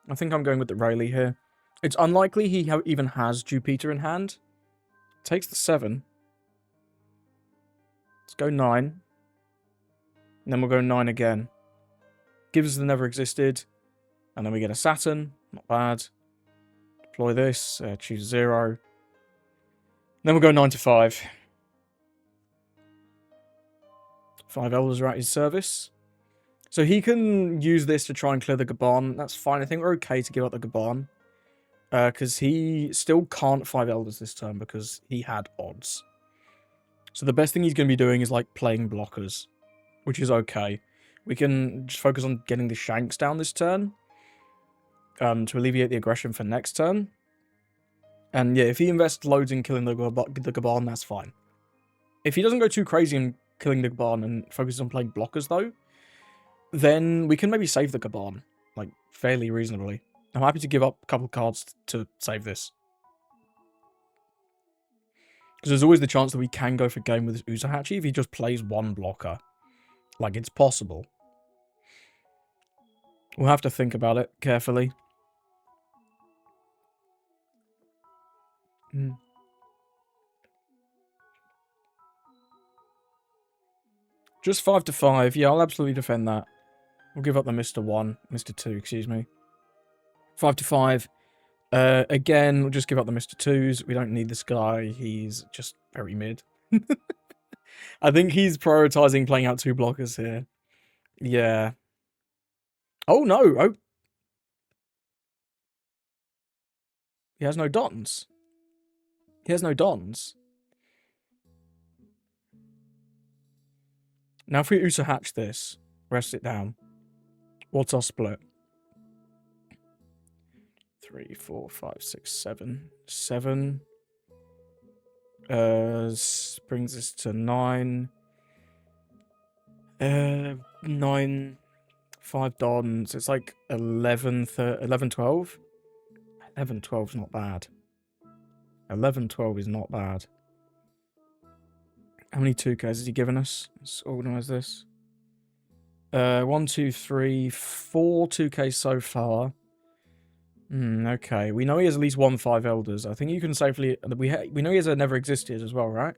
I think I'm going with the Rayleigh here. It's unlikely he even has Jupiter in hand. Takes the 7. Let's go 9. And then we'll go 9 again. Gives us the never existed. And then we get a Saturn. Not bad. Deploy this. Choose 0. Then we'll go 9 to 5. 5 Elders are at his service. So he can use this to try and clear the Gaban. That's fine. I think we're okay to give up the Gaban. Because he still can't 5 Elders this turn because he had odds. So the best thing he's going to be doing is like playing blockers. Which is okay. We can just focus on getting the Shanks down this turn. To alleviate the aggression for next turn. And yeah, if he invests loads in killing the Gaban, that's fine. If he doesn't go too crazy in killing the Gaban and focuses on playing blockers though, then we can maybe save the Gaban, like, fairly reasonably. I'm happy to give up a couple cards to save this. Because there's always the chance that we can go for game with this Usahachi if he just plays 1 blocker. Like, it's possible. We'll have to think about it carefully. Just 5 to 5. Yeah, I'll absolutely defend that. We'll give up the Mr. 1. Mr. 2, excuse me. 5 to 5. Again, we'll just give up the Mr. 2s. We don't need this guy. He's just very mid. I think he's prioritizing playing out 2 blockers here. Yeah. Oh, no. Oh. He has no Dons. He has no Dons. Now if we Usahatch this, rest it down. What's our split? 3, 4, 5, 6, 7. 7. Brings us to 9. 9. 5 dons. It's like 11, 11, 12. 11, 12 is not bad. 11, 12 is not bad. How many 2Ks has he given us? Let's organise this. 1, 2, 3, 4 2Ks so far. Okay. We know he has at least 1 5 elders. I think you can safely... We know he has a never existed as well, right?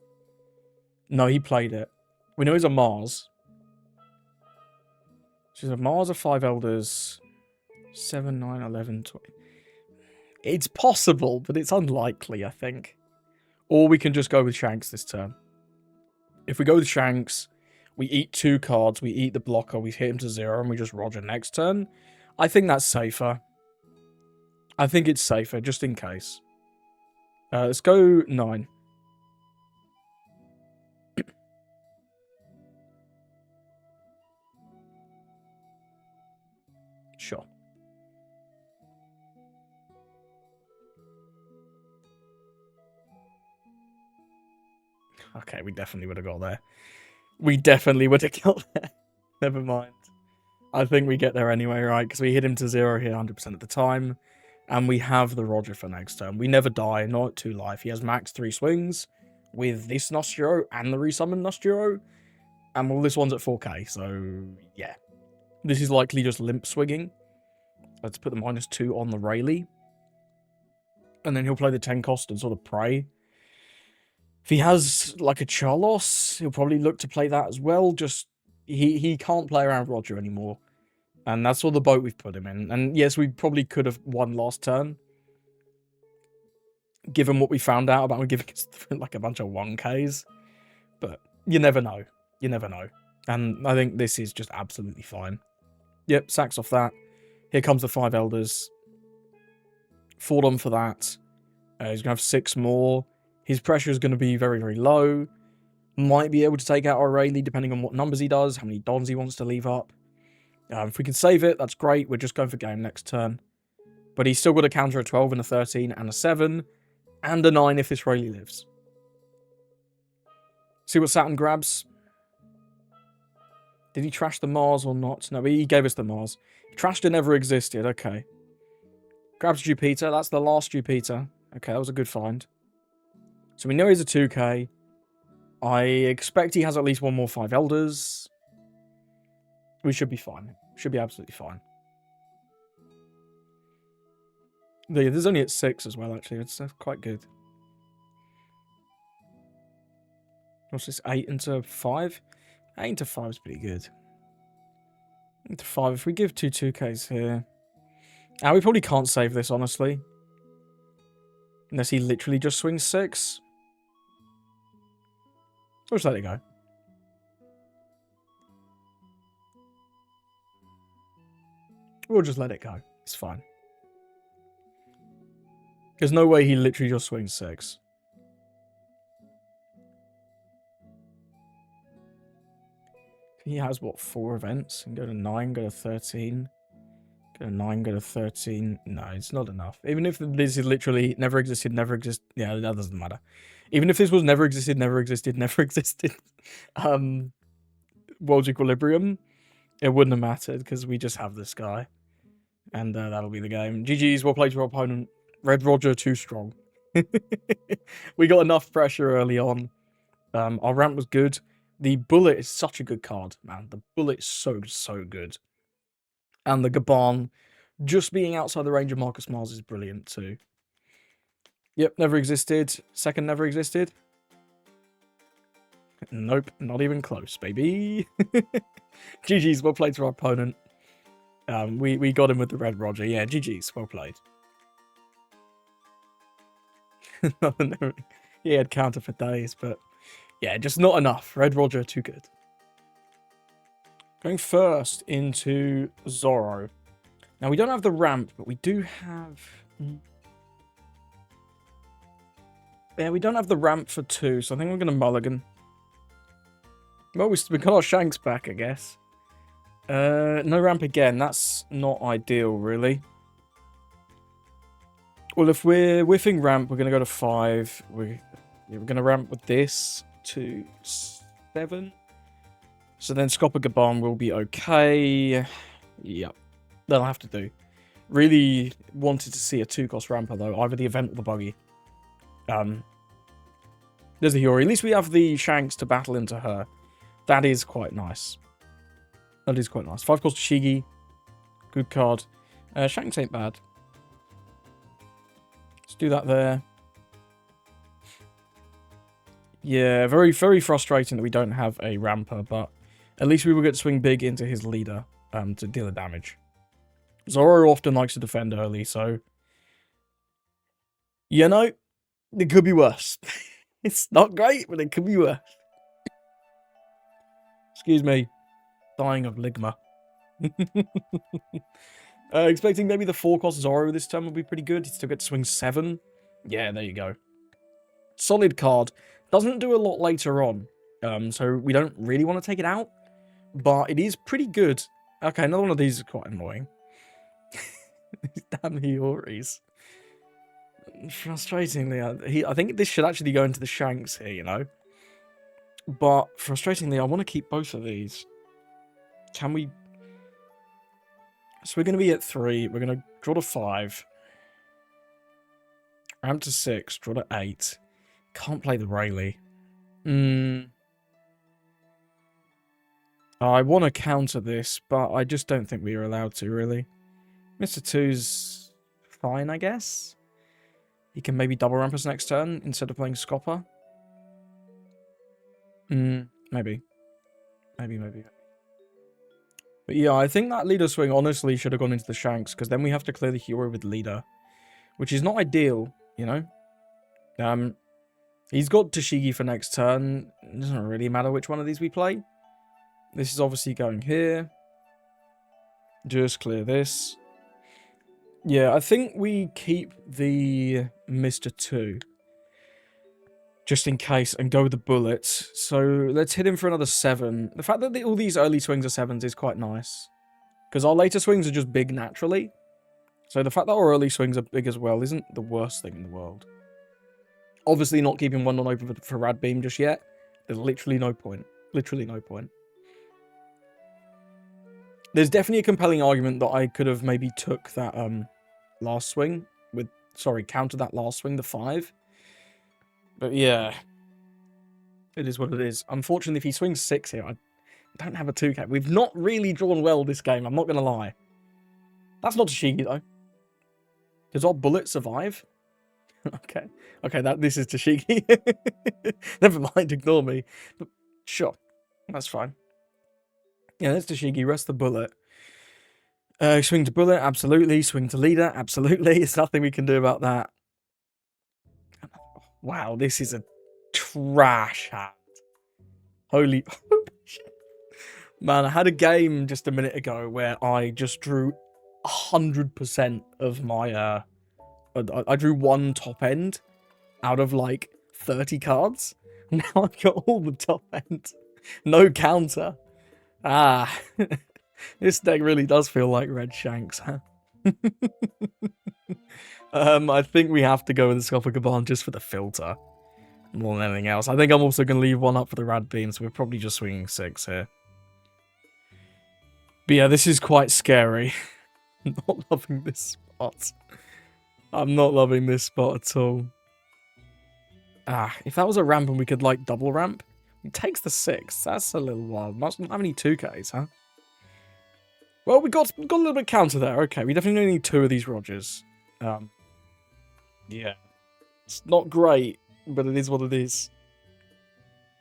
No, he played it. We know he's a Mars. She's a Mars of 5 elders. 7, 9, 11, 20. It's possible, but it's unlikely, I think. Or we can just go with Shanks this turn. If we go with Shanks, we eat 2 cards, we eat the blocker, we hit him to 0, and we just Roger next turn. I think that's safer. I think it's safer, just in case. Let's go 9. Sure. Okay, we definitely would have got there. We definitely would have got there. Never mind. I think we get there anyway, right? Because we hit him to 0 here 100% of the time. And we have the Roger for next turn. We never die, not at 2 life. He has max 3 swings with this Nostro and the resummon Nostro. And well, this one's at 4k, so yeah. This is likely just limp swinging. Let's put the -2 on the Rayleigh. And then he'll play the 10 cost and sort of pray. If he has like a Charlos, he'll probably look to play that as well. Just he can't play around Roger anymore. And that's all the boat we've put him in. And yes, we probably could have won last turn. Given what we found out about him giving us like a bunch of 1Ks. But you never know. You never know. And I think this is just absolutely fine. Yep, sacks off that. Here comes the 5 elders. 4 on for that. He's going to have 6 more. His pressure is going to be very, very low. Might be able to take out our Rayleigh depending on what numbers he does, how many dons he wants to leave up. If we can save it, that's great. We're just going for game next turn. But he's still got to counter a 12 and a 13 and a 7 and a 9 if this Rayleigh lives. See what Saturn grabs. Did he trash the Mars or not? No, he gave us the Mars. He trashed it never existed. Okay. Grabs Jupiter. That's the last Jupiter. Okay, that was a good find. So we know he's a 2k. I expect he has at least 1 more 5 elders. We should be fine. Should be absolutely fine. There's only at 6 as well, actually. That's quite good. What's this? 8 into 5? 8 into 5 is pretty good. 8 into 5. If we give 2 2Ks here. We probably can't save this, honestly. Unless he literally just swings 6. We'll just let it go. We'll just let it go. It's fine. There's no way he literally just swings 6. He has, what, 4 events? And go to 9, go to 13. Go to 9, go to 13. No, it's not enough. Even if this is literally never existed, never exist. Yeah, that doesn't matter. Even if this was never existed, never existed, never existed. World's Equilibrium, it wouldn't have mattered because we just have this guy. And that'll be the game. GG's, well played to our opponent. Red Roger too strong. We got enough pressure early on. Our ramp was good. The Bullet is such a good card, man. The Bullet is so, so good. And the Gaban, just being outside the range of Marcus Mars is brilliant too. Yep, never existed. Second never existed. Nope, not even close, baby. GG's, well played to our opponent. We got him with the Red Roger. Yeah, GG's, well played. He had counter for days, but yeah, just not enough. Red Roger, too good. Going first into Zoro. Now, we don't have the ramp, but we do have... Yeah, we don't have the ramp for 2, so I think we're going to mulligan. Well, we got our Shanks back, I guess. No ramp again. That's not ideal, really. Well, if we're whiffing ramp, we're going to go to 5. We're going to ramp with this to 7. So then Scopper Gabon will be okay. Yep. That'll have to do. Really wanted to see a 2-cost ramper, though. Either the event or the buggy. There's the Hiyori. At least we have the Shanks to battle into her. That is quite nice. That is quite nice. 5-cost Shigi. Good card. Shanks ain't bad. Let's do that there. Yeah, very, very frustrating that we don't have a ramper, but at least we will get to swing big into his leader to deal the damage. Zoro often likes to defend early, so... You know, it could be worse. It's not great, but it could be worse. Excuse me. Dying of ligma. Expecting maybe the 4-cost Zoro this turn would be pretty good. He'd still get to swing 7. Yeah, there you go. Solid card. Doesn't do a lot later on, so we don't really want to take it out. But it is pretty good. Okay, another one of these is quite annoying. These damn Hioris. Frustratingly, I think this should actually go into the Shanks here, you know. But frustratingly, I want to keep both of these. Can we... So we're going to be at 3. We're going to draw to 5. Ramp to 6. Draw to 8. Can't play the Rayleigh. I want to counter this, but I just don't think we are allowed to, really. Mr. 2's fine, I guess. He can maybe double ramp us next turn instead of playing Scopper. Maybe. Maybe. But yeah, I think that leader swing honestly should have gone into the Shanks, because then we have to clear the hero with leader, which is not ideal, you know? He's got Tashigi for next turn. It doesn't really matter which one of these we play. This is obviously going here. Just clear this. Yeah, I think we keep the Mr. 2. Just in case, and go with the bullets. So let's hit him for another 7. The fact that all these early swings are 7s is quite nice. Because our later swings are just big naturally. So the fact that our early swings are big as well isn't the worst thing in the world. Obviously not keeping one on open for Rad Beam just yet. There's literally no point. Literally no point. There's definitely a compelling argument that I could have maybe took that last swing with... Sorry, counter that last swing, the 5. But yeah, it is what it is. Unfortunately, if he swings 6 here, I don't have a 2K. We've not really drawn well this game, I'm not going to lie. That's not Tashigi, though. Does our bullet survive? Okay. Okay, this is Tashigi. Never mind, ignore me. But sure, that's fine. Yeah, that's Tashigi. Rest the bullet. Swing to bullet, absolutely. Swing to leader, absolutely. There's nothing we can do about that. Wow, this is a trash hand. Holy shit. Man, I had a game just a minute ago where I just drew 100% of my... I drew one top end out of like 30 cards. Now I've got all the top end. No counter. Ah. This deck really does feel like Red Shanks, huh? I think we have to go with the Scopper Gabon just for the filter. More than anything else. I think I'm also going to leave one up for the Rad Beam, so we're probably just swinging 6 here. But yeah, this is quite scary. Not loving this spot. I'm not loving this spot at all. Ah, if that was a ramp and we could, like, double ramp, it takes the 6. That's a little wild. Must not have any 2Ks, huh? Well, we got a little bit counter there. Okay, we definitely need 2 of these Rogers. Yeah. It's not great, but it is what it is.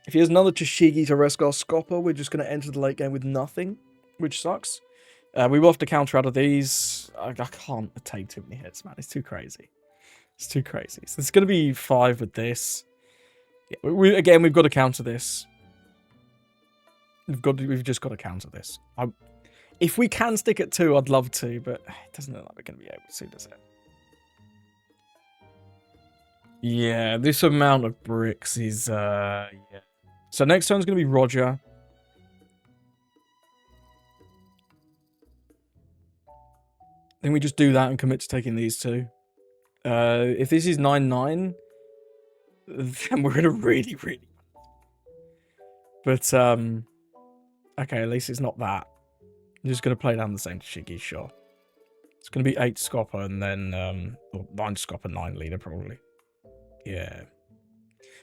If he has another Tashigi to rescue our Scopper, we're just going to enter the late game with nothing, which sucks. We will have to counter out of these. I can't take too many hits, man. It's too crazy. It's too crazy. So it's going to be 5 with this. Yeah, again, we've got to counter this. We've just got to counter this. If we can stick at 2, I'd love to, but it doesn't look like we're going to be able to, does it? Yeah, this amount of bricks is, yeah. So next turn's going to be Roger. Then we just do that and commit to taking these 2. If this is 9-9, then we're in a really, really... But, okay, at least it's not that. I'm just going to play down the same Shiggy, sure. It's going to be 8 Scopper and then, or 9 Scopper, 9 leader, probably. Yeah.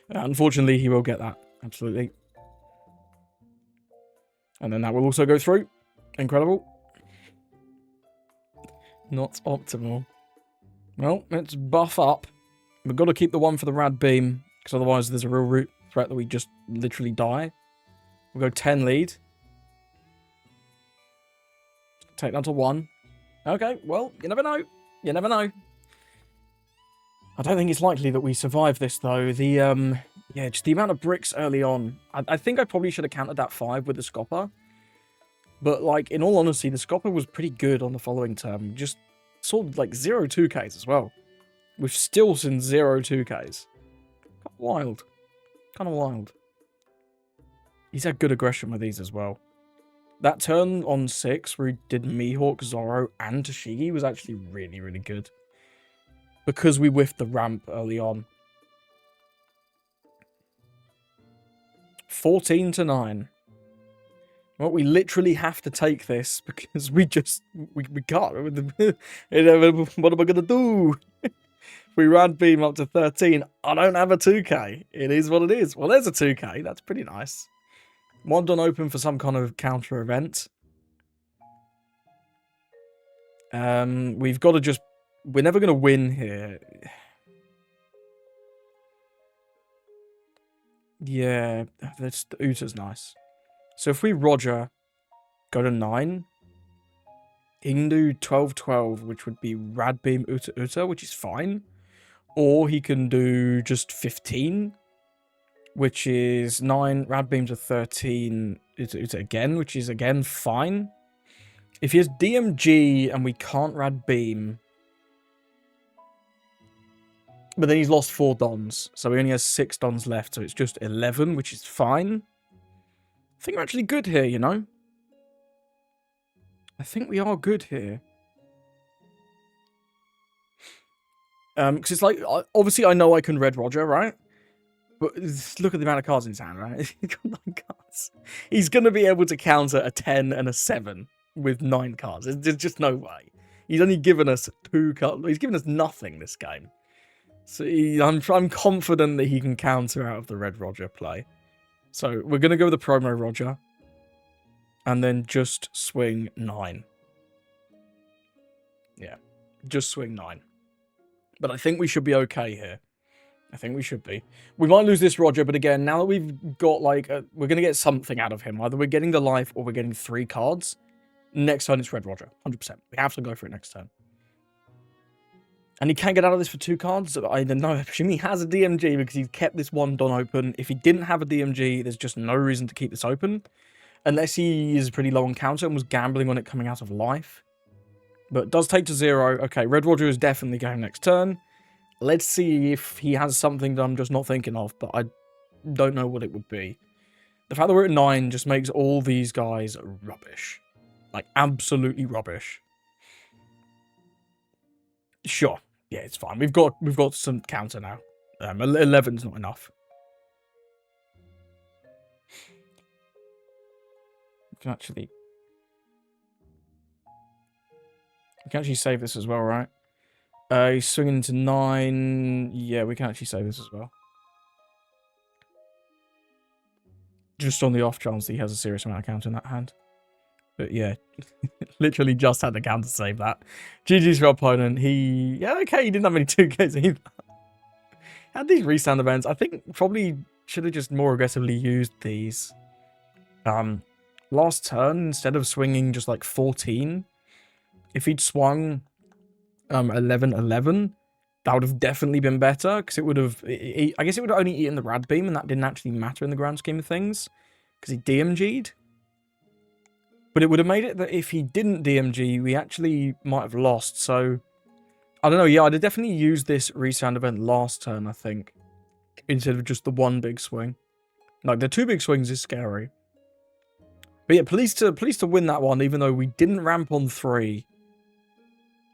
Unfortunately, he will get that. Absolutely. And then that will also go through. Incredible. Not optimal. Well, let's buff up. We've got to keep the one for the rad beam, because otherwise there's a real threat that we just literally die. We'll go 10 lead. Take that to 1. Okay, well, you never know. You never know. I don't think it's likely that we survive this, though. The, yeah, just the amount of bricks early on. I think I probably should have countered that 5 with the Scopper. But, like, in all honesty, the Scopper was pretty good on the following turn. Just saw, like, 0 2Ks as well. With still some 0 2Ks. Kind of wild. Kind of wild. He's had good aggression with these as well. That turn on 6 where he did Mihawk, Zoro, and Tashigi was actually really, really good. Because we whiffed the ramp early on. 14-9. Well, we literally have to take this because we just... We can't. What am I going to do? We rad beam up to 13. I don't have a 2K. It is what it is. Well, there's a 2K. That's pretty nice. One done open for some kind of counter event. We've got to just... We're never going to win here. Yeah, the Uta's nice. So if we Roger, go to 9, he can do 12-12, which would be Rad Beam Uta, which is fine. Or he can do just 15, which is 9, Rad Beams are 13, Uta again, which is again fine. If he has DMG and we can't Rad Beam... But then he's lost 4 dons, so he only has 6 dons left, so it's just 11, which is fine. I think we're actually good here, you know? I think we are good here. Because it's like, obviously I know I can Red Roger, right? But look at the amount of cards in his hand, right? He's got 9 cards. He's going to be able to counter a 10 and a 7 with 9 cards. There's just no way. He's only given us 2 cards. He's given us nothing this game. So I'm confident that he can counter out of the Red Roger play. So we're going to go with the promo Roger. And then just swing 9. Yeah, just swing 9. But I think we should be okay here. I think we should be. We might lose this Roger, but again, now that we've got, like, we're going to get something out of him. Either we're getting the life or we're getting 3 cards. Next turn, it's Red Roger. 100%. We have to go for it next turn. And he can't get out of this for 2 cards. I don't know. I presume he has a DMG because he's kept this one Don open. If he didn't have a DMG, there's just no reason to keep this open. Unless he is pretty low on counter and was gambling on it coming out of life. But does take to 0. Okay, Red Roger is definitely going next turn. Let's see if he has something that I'm just not thinking of, but I don't know what it would be. The fact that we're at 9 just makes all these guys rubbish. Like, absolutely rubbish. Sure. Yeah, it's fine. We've got some counter now. 11's not enough. We can actually save this as well, right? He's swinging into 9. Yeah, we can actually save this as well. Just on the off chance that he has a serious amount of counter in that hand. But yeah, literally just had the counter save that. GG's for our opponent. Yeah, okay, he didn't have any 2Ks either. Had these resound events. I think probably should have just more aggressively used these. Last turn, instead of swinging just like 14, if he'd swung 11-11, that would have definitely been better, because it would have... I guess it would have only eaten the Rad Beam, and that didn't actually matter in the grand scheme of things, because he DMG'd. But it would have made it that if he didn't DMG, we actually might have lost, so... I don't know, yeah, I'd have definitely used this resound event last turn, I think, instead of just the one big swing. Like, the 2 big swings is scary. But yeah, pleased to win that one, even though we didn't ramp on 3.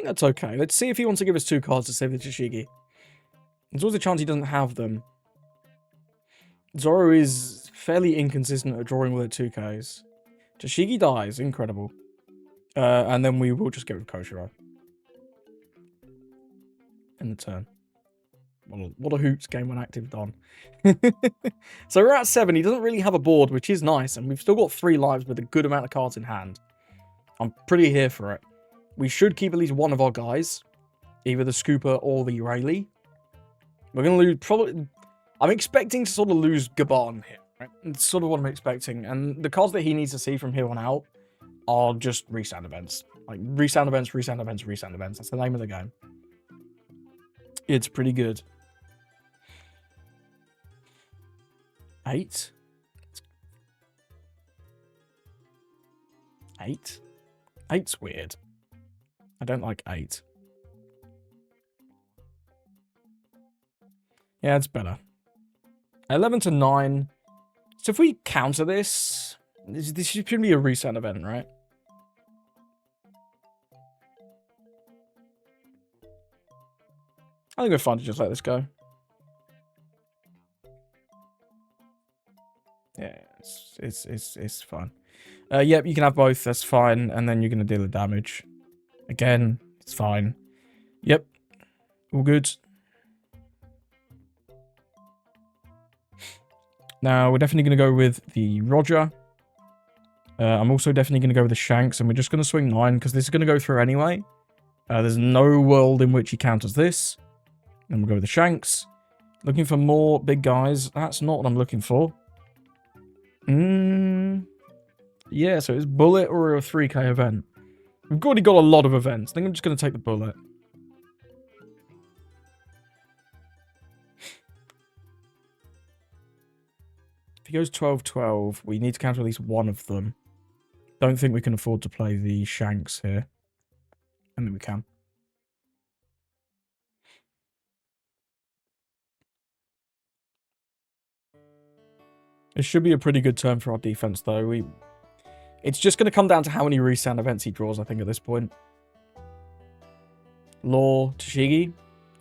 think that's okay. Let's see if he wants to give us 2 cards to save the Tashigi. There's always a chance he doesn't have them. Zoro is fairly inconsistent at drawing with 2Ks. Tashigi dies. Incredible. And then we will just get with Koshiro. In the turn. What a hoops game when active done. So we're at 7. He doesn't really have a board, which is nice. And we've still got 3 lives with a good amount of cards in hand. I'm pretty here for it. We should keep at least one of our guys. Either the Scooper or the Rayleigh. We're going to lose probably... I'm expecting to sort of lose Gaban here. Right? It's sort of what I'm expecting. And the cards that he needs to see from here on out are just resound events. Like resound events, resound events, resound events. That's the name of the game. It's pretty good. 8? 8? 8's weird. I don't like 8. Yeah, it's better. 11 to 9. So if we counter this should be a reset event, right? I think we're fine to just let this go. Yeah, it's fine. Yep, you can have both. That's fine. And then you're going to deal the damage. Again, it's fine. Yep. All good. Now, we're definitely going to go with the Roger. I'm also definitely going to go with the Shanks. And we're just going to swing 9 because this is going to go through anyway. There's no world in which he counters this. Then we'll go with the Shanks. Looking for more big guys. That's not what I'm looking for. Yeah, so it's bullet or a 3k event. We've already got a lot of events. I think I'm just going to take the bullet. If he goes 12-12, we need to counter at least one of them. Don't think we can afford to play the Shanks here. And then we can. It should be a pretty good turn for our defense, though. It's just going to come down to how many resound events he draws, I think, at this point. Law, Tashigi.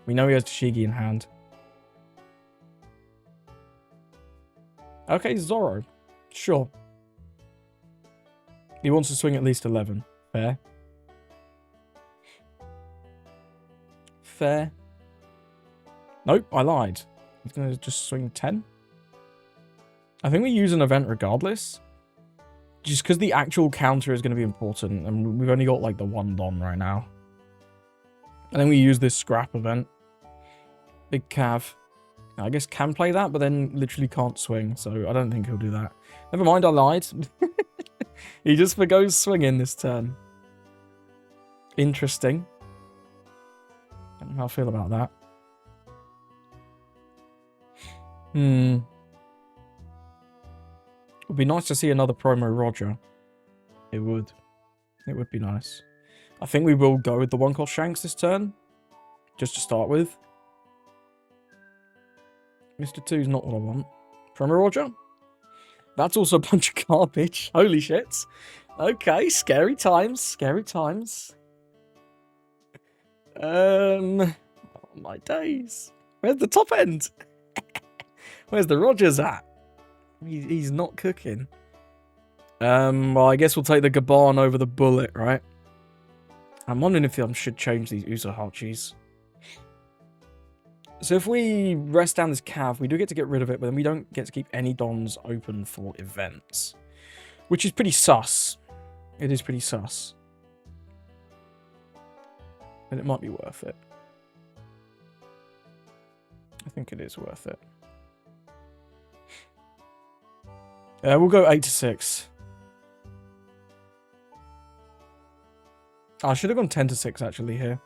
We know he has Tashigi in hand. Okay, Zoro. Sure. He wants to swing at least 11. Fair. Fair. Nope, I lied. He's going to just swing 10. I think we use an event regardless. Just because the actual counter is going to be important. And we've only got like the 1 Don right now. I think we use this scrap event. Big Cav. I guess can play that, but then literally can't swing. So I don't think he'll do that. Never mind, I lied. He just forgoes swinging this turn. Interesting. I don't know how I feel about that. It would be nice to see another promo Roger. It would. It would be nice. I think we will go with the 1-cost Shanks this turn. Just to start with. Mr. 2 is not what I want. Promo Roger? That's also a bunch of garbage. Holy shit. Okay, scary times. Scary times. Oh my days. Where's the top end? Where's the Rogers at? He's not cooking. Well, I guess we'll take the Gaban over the bullet, right? I'm wondering if I should change these Usohachis. So if we rest down this Cav, we do get to get rid of it, but then we don't get to keep any Dons open for events. Which is pretty sus. It is pretty sus. But it might be worth it. I think it is worth it. We'll go 8-6. I should have gone 10-6 actually here.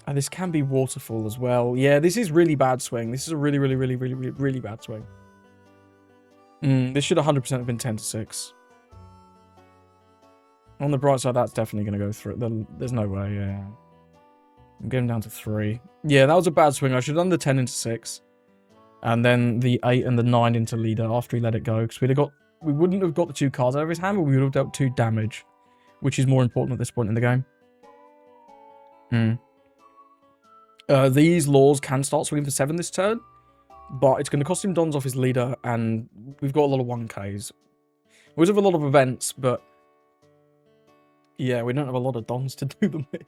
And this can be waterfall as well. Yeah, this is really bad swing. This is a really bad swing. This should 100% have been 10-6. On the bright side, that's definitely going to go through. There's no way, yeah. I'm getting down to 3. Yeah, that was a bad swing. I should have done the 10 into 6. And then the 8 and the 9 into leader after he let it go. Because we wouldn't have got the 2 cards out of his hand, but we would have dealt 2 damage. which is more important at this point in the game. These laws can start swinging for 7 this turn, but it's going to cost him dons off his leader, and we've got a lot of 1Ks. We have a lot of events, but yeah, we don't have a lot of dons to do them with.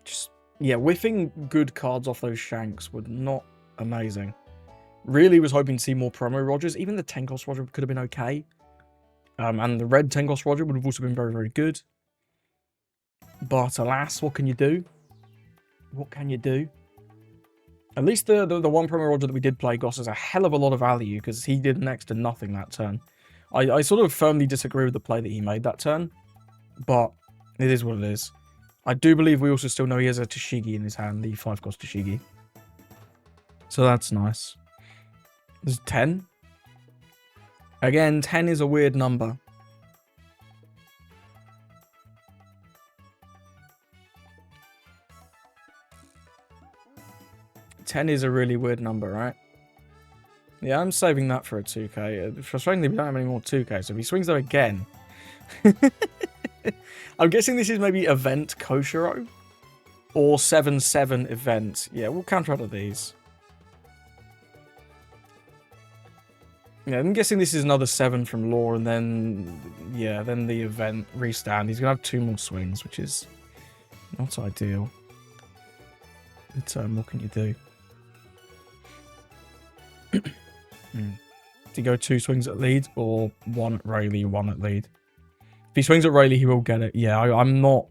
Just, yeah, whiffing good cards off those shanks would not amazing. Really was hoping to see more promo Rogers. Even the 10-cost Roger could have been okay. And the red 10-cost Roger would have also been very, very good. But alas, what can you do? What can you do? At least the one promo Roger that we did play got us a hell of a lot of value, because he did next to nothing that turn. I sort of firmly disagree with the play that he made that turn, but it is what it is. I do believe we also still know he has a Tashigi in his hand, the 5-cost Tashigi. So that's nice. There's 10. Again, 10 is a weird number. $10 is a really weird number, right? Yeah, I'm saving that for a 2k. Frustratingly, we don't have any more 2k, so if he swings though again... I'm guessing this is maybe event Koshiro? Or 7-7 event. Yeah, we'll counter out of these. Yeah, I'm guessing this is another 7 from Law, and then... yeah, then the event restand. He's going to have 2 more swings, which is not ideal. But what can you do? To go 2 swings at lead, or 1 at Rayleigh, 1 at lead. If he swings at Rayleigh, he will get it. Yeah, I'm not...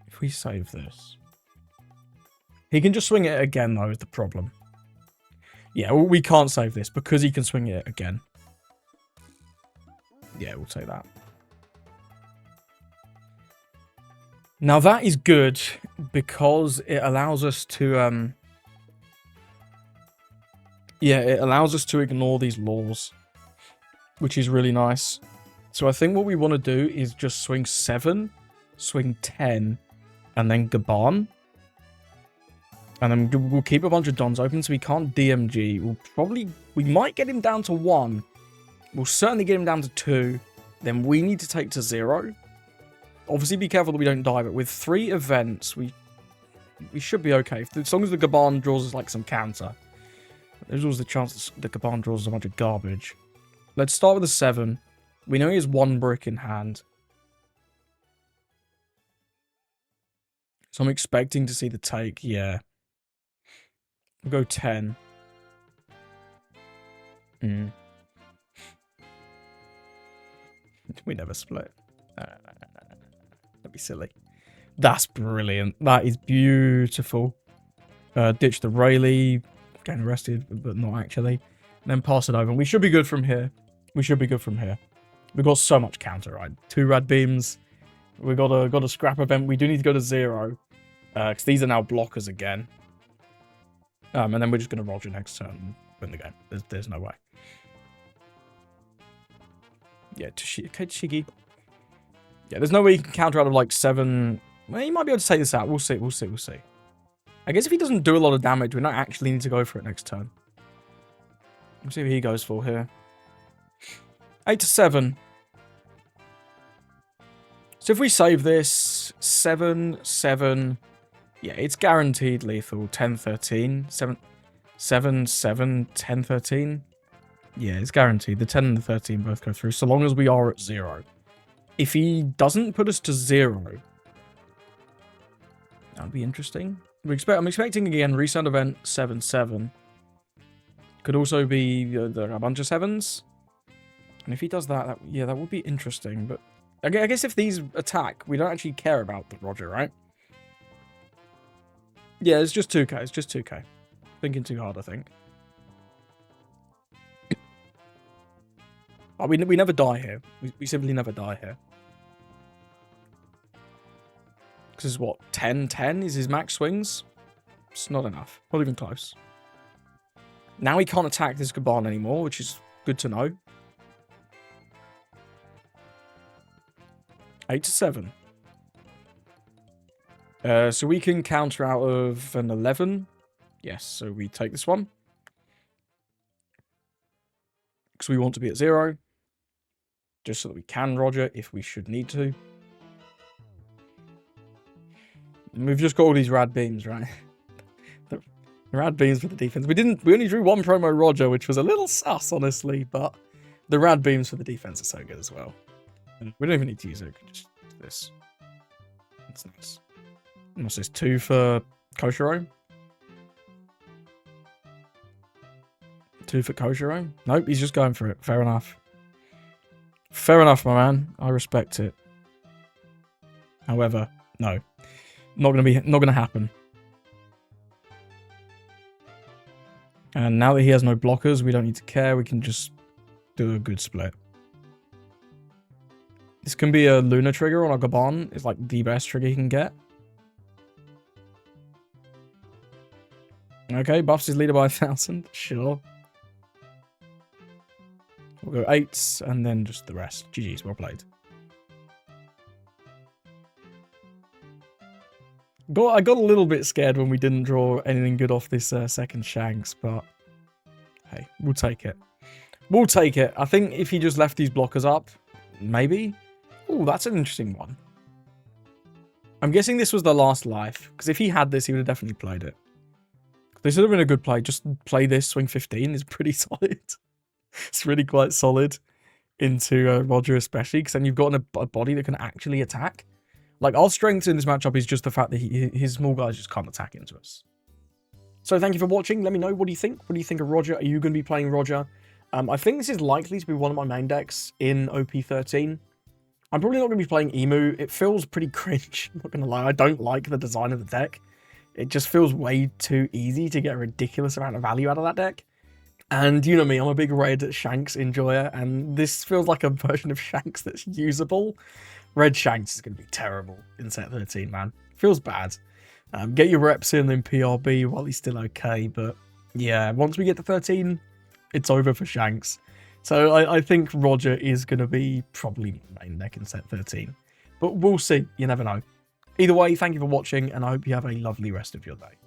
If we save this... He can just swing it again, though, is the problem. Yeah, we can't save this, because he can swing it again. Yeah, we'll say that. Now, that is good, because it allows us to... yeah, it allows us to ignore these laws, which is really nice. So I think what we want to do is just swing 7, swing 10, and then Gaban. And then we'll keep a bunch of dons open, so we can't DMG. We might get him down to 1. We'll certainly get him down to 2. Then we need to take to 0. Obviously, be careful that we don't die, but with 3 events, we should be okay. As long as the Gaban draws us like some counter. There's always the chance that the Gaban draws us a bunch of garbage. Let's start with a 7. We know he has 1 brick in hand. So I'm expecting to see the take, yeah. We'll go 10. We never split. No. That'd be silly. That's brilliant. That is beautiful. Ditch the Rayleigh. Getting arrested, but not actually. And then pass it over. We should be good from here. We should be good from here. We've got so much counter, right? 2 rad beams. We've got a scrap event. We do need to go to 0. Because these are now blockers again. And then we're just going to Roger next turn and win the game. There's no way. Yeah, Tashigi. Yeah, there's no way you can counter out of like 7. Well, you might be able to take this out. We'll see. I guess if he doesn't do a lot of damage, we don't actually need to go for it next turn. Let's see what he goes for here. 8-7. So if we save this, 7-7. Yeah, it's guaranteed lethal. 10-13. 7-7, 10-13. Yeah, it's guaranteed. The 10 and the 13 both go through, so long as we are at 0. If he doesn't put us to 0, that would be interesting. I'm expecting again, resound event 7-7. Could also be a bunch of 7s. And if he does that, yeah, that would be interesting. But I guess if these attack, we don't actually care about the Roger, right? Yeah, it's just 2k. It's just 2k. Thinking too hard, I think. Oh, we never die here. We simply never die here. This is what, 10-10 is his max swings? It's not enough. Not even close. Now he can't attack this Gaban anymore, which is good to know. 8-7. So we can counter out of an 11. Yes, so we take this one. because we want to be at 0. Just so that we can Roger if we should need to. And we've just got all these rad beams, right? The rad beams for the defense. We only drew 1 promo Roger, which was a little sus, honestly, but the rad beams for the defense are so good as well. And we don't even need to use it. Just this. That's nice. What's this? 2 for Koshiro? 2 for Koshiro? Nope, he's just going for it. Fair enough. Fair enough, my man. I respect it. However, no. Not gonna happen. And now that he has no blockers, we don't need to care. We can just do a good split. This can be a Luna trigger on a Gabon. It's like the best trigger he can get. Okay, buffs his leader by 1,000. Sure. We'll go 8s and then just the rest. GG's, well played. I got a little bit scared when we didn't draw anything good off this second Shanks, but hey, we'll take it. We'll take it. I think if he just left these blockers up, maybe. Oh, that's an interesting one. I'm guessing this was the last life, because if he had this, he would have definitely played it. This would have been a good play. Just play this, swing 15 is pretty solid. It's really quite solid into Roger especially, because then you've got a body that can actually attack. Like, our strength in this matchup is just the fact that his small guys just can't attack into us. So thank you for watching. Let me know, what do you think? What do you think of Roger? Are you going to be playing Roger? I think this is likely to be one of my main decks in OP13. I'm probably not going to be playing Emu. It feels pretty cringe, I'm not going to lie. I don't like the design of the deck. It just feels way too easy to get a ridiculous amount of value out of that deck. And you know me, I'm a big red Shanks enjoyer, and this feels like a version of Shanks that's usable. Red Shanks is going to be terrible in set 13, man. Feels bad. Get your reps in PRB while he's still okay, but yeah, once we get to 13, it's over for Shanks. So I think Roger is going to be probably main deck in set 13. But we'll see. You never know. Either way, thank you for watching, and I hope you have a lovely rest of your day.